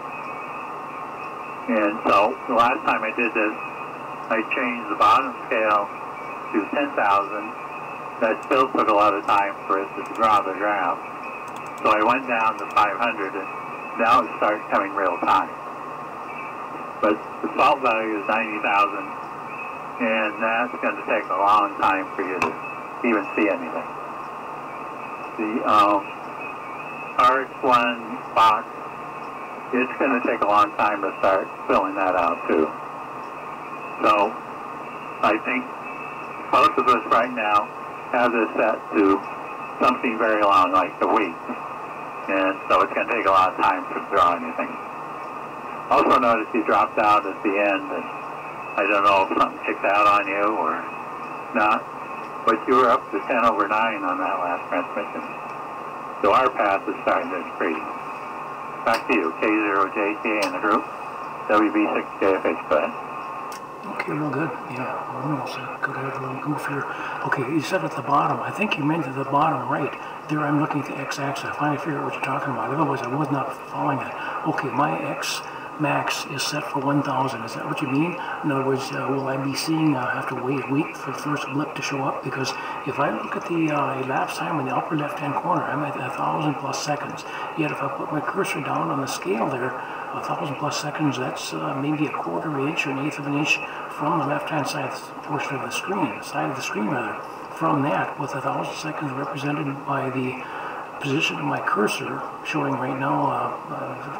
And so the last time I did this, I changed the bottom scale to 10,000. That still took a lot of time for it to draw the graph. So I went down to 500, and now it starts coming real time. But the default value is 90,000, and that's going to take a long time for you to even see anything. The RX1 box, it's going to take a long time to start filling that out too. So I think most of us right now have this set to something very long, like a week. And so it's going to take a lot of time to draw anything. Also notice you dropped out at the end, and I don't know if something kicked out on you or not, but you were up to 10/9 on that last transmission. So our path is starting to increase. Back to you, K0JTA in the group, WB6JFH, go ahead. Okay, real good. Yeah, almost could have a little goof here. Okay, you said at the bottom. I think you meant at the bottom right. There I'm looking at the x-axis. I finally figured out what you're talking about. Otherwise, I was not following it. Okay, my x-max is set for 1,000. Is that what you mean? In other words, will I be seeing, have to wait a week for the first blip to show up? Because if I look at the elapsed time in the upper left-hand corner, I'm at 1,000+ seconds. Yet if I put my cursor down on the scale there, 1,000+ seconds, that's maybe a quarter of an inch or an eighth of an inch from the left-hand side portion of the screen, From that, with 1,000 seconds represented by the position of my cursor, showing right now,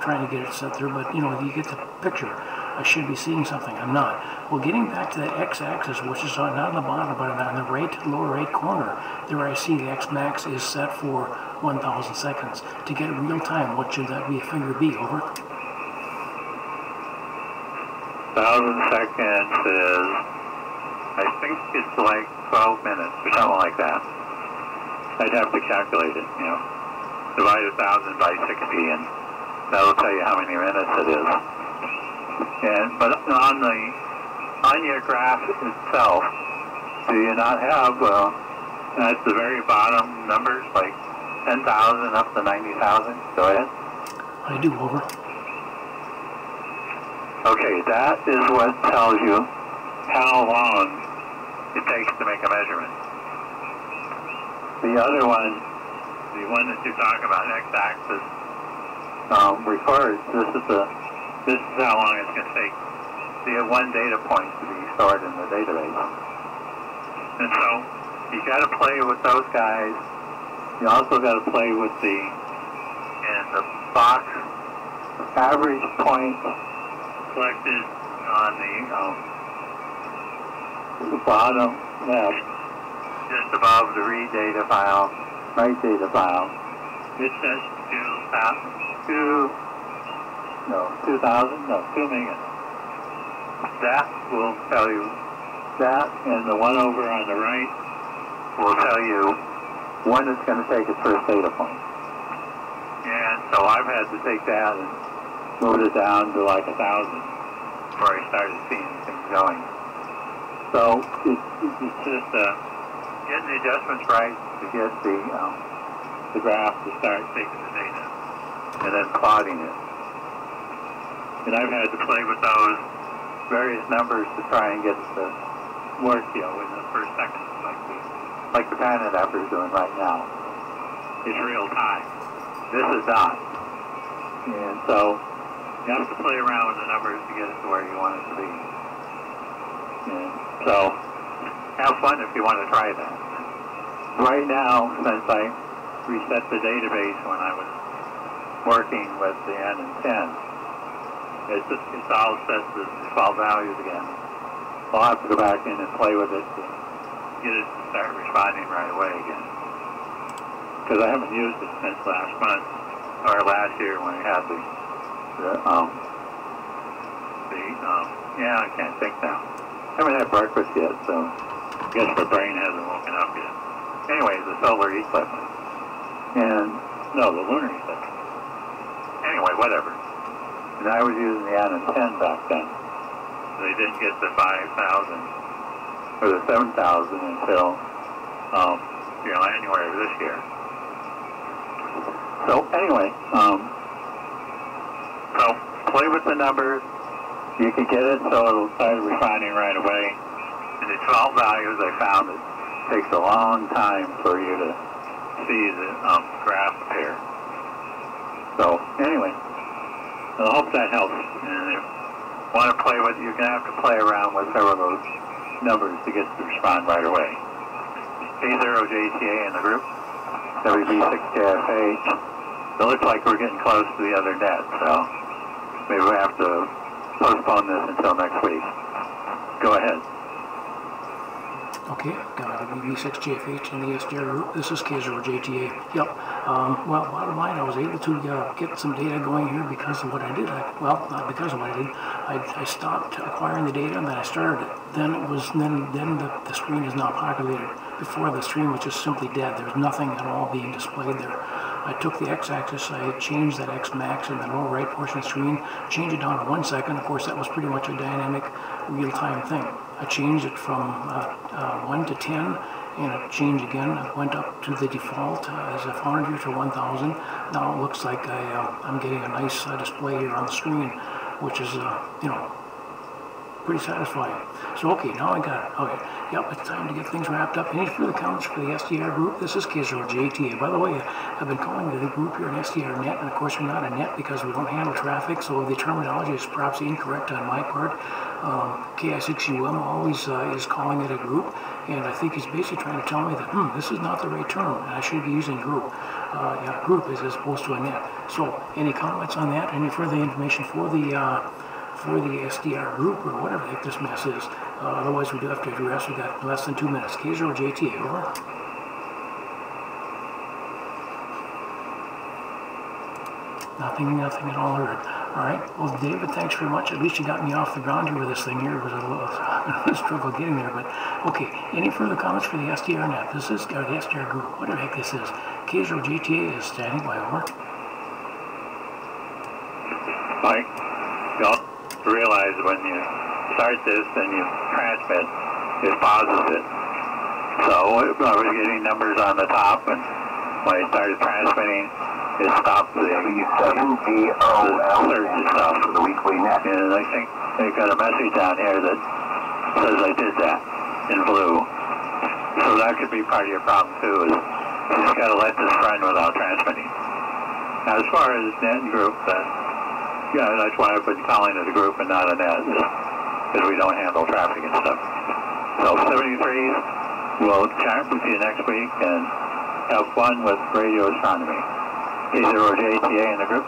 trying to get it set there, but you get the picture. I should be seeing something. I'm not. Well, getting back to that x-axis, which is not on the bottom, but on the lower right corner, there I see the x-max is set for 1,000 seconds. To get real time, what should that figure be? Over. 1,000 seconds is, I think it's like 12 minutes or something like that. I'd have to calculate it, you know. Divide 1,000 by 60 and that'll tell you how many minutes it is. But on your graph itself, do you not have at the very bottom numbers like 10,000 up to 90,000? Go ahead. I do. Over. Okay, that is what tells you how long it takes to make a measurement. The other one, the one that you talk about, x-axis, records this is how long it's going to take the one data point to be stored in the database. And so you got to play with those guys. You also got to play with in the box average point selected on the bottom left, just above the read data file, write data file. It says 2 million. That will tell you that, and the one over on the right will tell you when it's going to take its first data point. And so I've had to take that and move it down to like 1,000 before I started seeing things going. So it's just getting the adjustments right to get the graph to start taking the data and then plotting it. And I've had to play with those various numbers to try and get it to work, you know, in the first seconds, like the Planet effort is doing right now. It's real time. This is not. And so you have to play around with the numbers to get it to where you want it to be. And so have fun if you want to try that. Right now, since I reset the database when I was working with the N and 10, it's all set to default values again. I'll have to go back in and play with it to get it to start responding right away again. Because I haven't used it since last month, or last year when we had I can't think now. I haven't had breakfast yet, so I guess my brain hasn't woken up yet. Anyway, the solar eclipse. The lunar eclipse. Anyway, whatever. And I was using the N and 10 back then. They didn't get the 5,000 or the 7,000 until January of this year. So anyway, so play with the numbers. You can get it so it'll start refining right away. And the 12 values I found it takes a long time for you to see the graph appear. So anyway. I hope that helps. And if you want to play with it, you're going to have to play around with several of those numbers to get to respond right away. K0JTA in the group, WB6KFH. It looks like we're getting close to the other net, so maybe we have to postpone this until next week. Go ahead. Okay, got WB6KFH in the SDR group. This is K0JTA. Yep. Well, bottom line, I was able to get some data going here because of what I did. Not because of what I did. I stopped acquiring the data and then I started it. Then the screen is now populated. Before, the screen was just simply dead. There was nothing at all being displayed there. I took the x-axis, I changed that x-max in the lower right portion of the screen, changed it down to 1 second. Of course, that was pretty much a dynamic, real-time thing. I changed it from 1 to 10, and it changed again. I went up to the default as I found here to 1,000. Now it looks like I'm getting a nice display here on the screen, which is, pretty satisfying. So, okay, now I got it. Okay, yep, it's time to get things wrapped up. Any further comments for the SDR group? This is K0JTA. By the way, I've been calling the group here an SDR net, and of course we're not a net because we don't handle traffic, so the terminology is perhaps incorrect on my part. KI6UM always is calling it a group, and I think he's basically trying to tell me that, this is not the right term, and I should be using group. Group is as opposed to a net. So, any comments on that? Any further information for the for the SDR group or whatever the heck this mess is. Otherwise, we do have to address. We got less than 2 minutes. K0JTA, over. Nothing at all heard. All right. Well, David, thanks very much. At least you got me off the ground here with this thing here. It was a struggle getting there, but okay. Any further comments for the SDR net? This is the SDR group. What the heck this is? K0JTA is standing by, over. Mike, you have to realize when you start this and you transmit, it pauses it. So I was getting numbers on the top, and when I started transmitting, it stopped the surge stuff for the weekly net. And I think they got a message down here that says I did that in blue. So that could be part of your problem too, is you just got to let this run without transmitting. Now as far as net and group, yeah, that's why I've been calling it a group and not a net, because we don't handle traffic and stuff. So 73, we'll chat with you next week and have fun with radio astronomy. K0JTA in the group,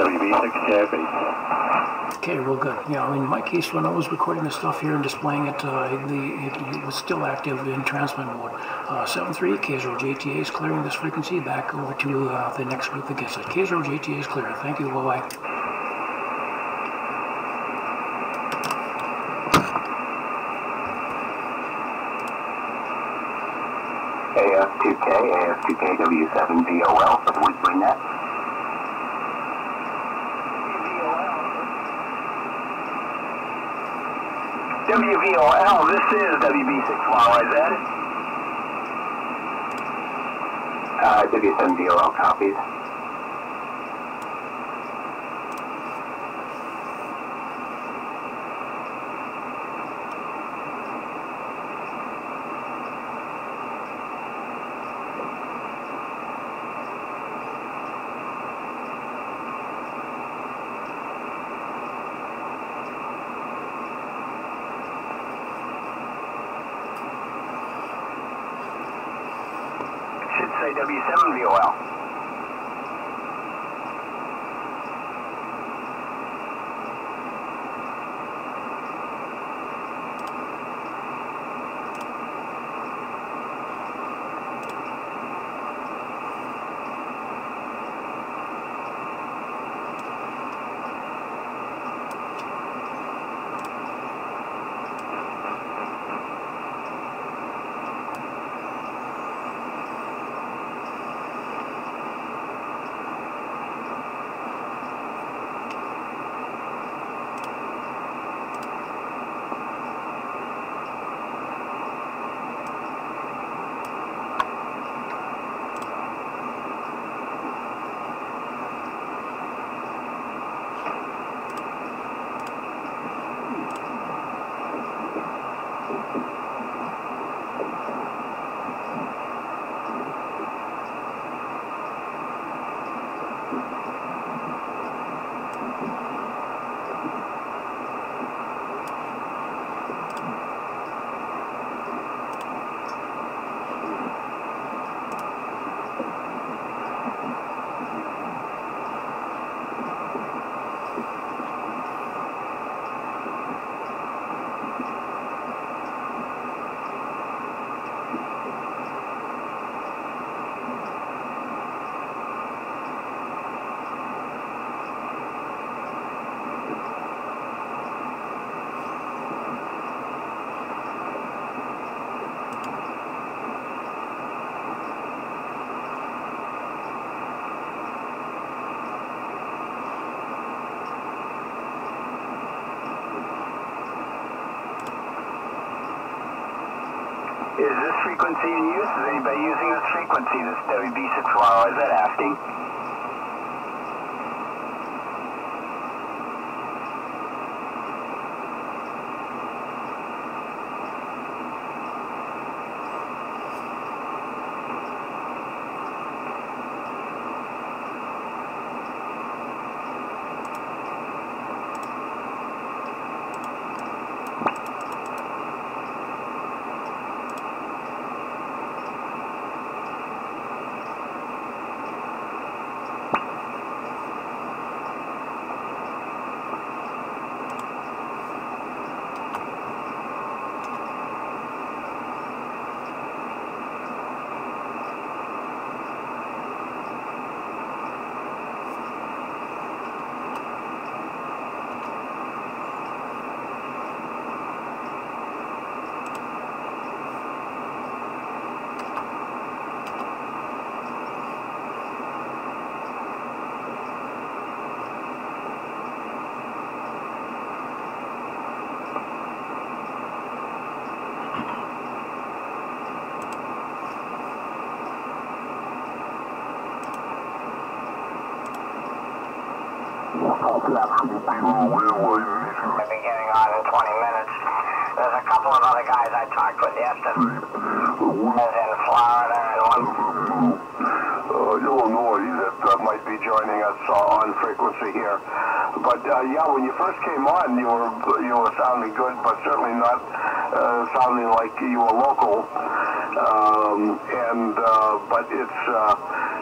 WB6JFH. Okay, real good. Yeah, in my case, when I was recording the stuff here and displaying it, it was still active in transmit mode. 73, K0JTA is clearing this frequency. Back over to the next group that gets it. K0JTA is clear. Thank you. Bye-bye. AF2K W7VOL for the weekly net. WVOL, this is WB6YZ. W7VOL copies. Say W7VOL. Is this frequency in use? Is anybody using this frequency, this WB6Y? Is that asking? be getting on in 20 minutes. There's a couple of other guys I talked with yesterday. There's in Florida and one. Illinois that might be joining us on frequency here. But yeah, when you first came on, you were sounding good, but certainly not sounding like you were local. But it's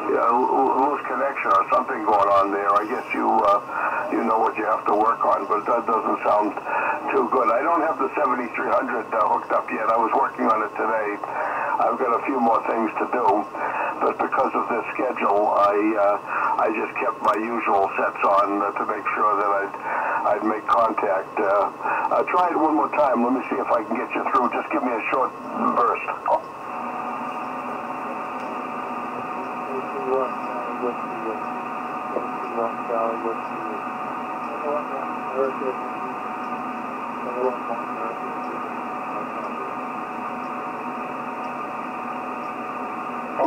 loose connection or something going on there. I guess you know what you have to work on, but that doesn't sound too good. I don't have the 7300 hooked up yet. I was working on it today. I've got a few more things to do, but because of this schedule, I just kept my usual sets on to make sure that I'd make contact. Try it one more time. Let me see if I can get you through. Just give me a short burst.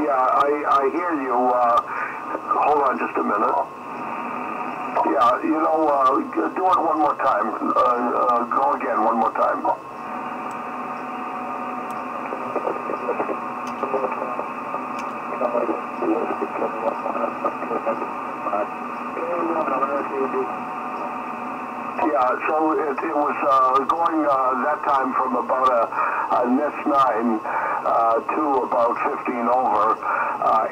Yeah, I hear you. Hold on just a minute. Yeah, you know, do it one more time. Go again one more time. Yeah, so it was going that time from about a NIS 9 to about 15 over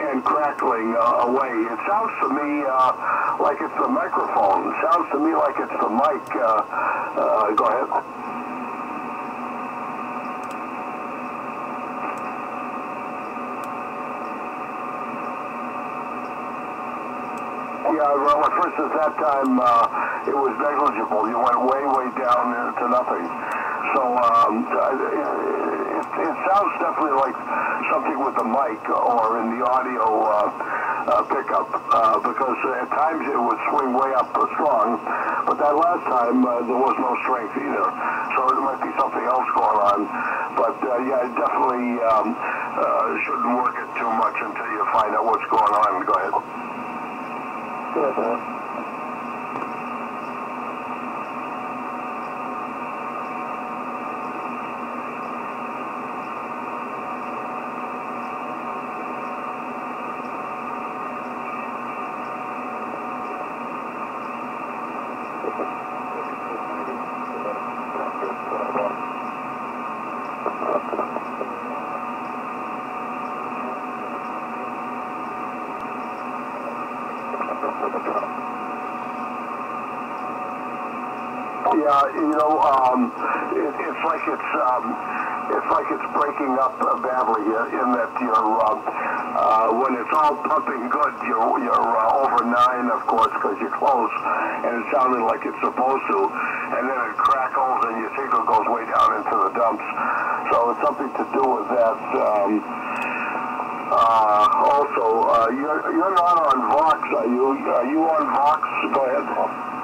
and crackling away. It sounds to me like it's the microphone. It sounds to me like it's the mic. Go ahead. Yeah, well, at first at that time, it was negligible. You went way, way down to nothing. So it sounds definitely like something with the mic or in the audio pickup, because at times it would swing way up strong, but that last time there was no strength either. So it might be something else going on. But yeah, it definitely shouldn't work it too much until you find out what's going on. Go ahead. Yeah, you know, it's like it's breaking up badly in that you're when it's all pumping good, you're over 9, of course, because you're close, and it sounded like it's supposed to, and then it crackles and your signal goes way down into the dumps. So it's something to do with that. Also, you're not on Vox, are you? Are you on Vox? Go ahead.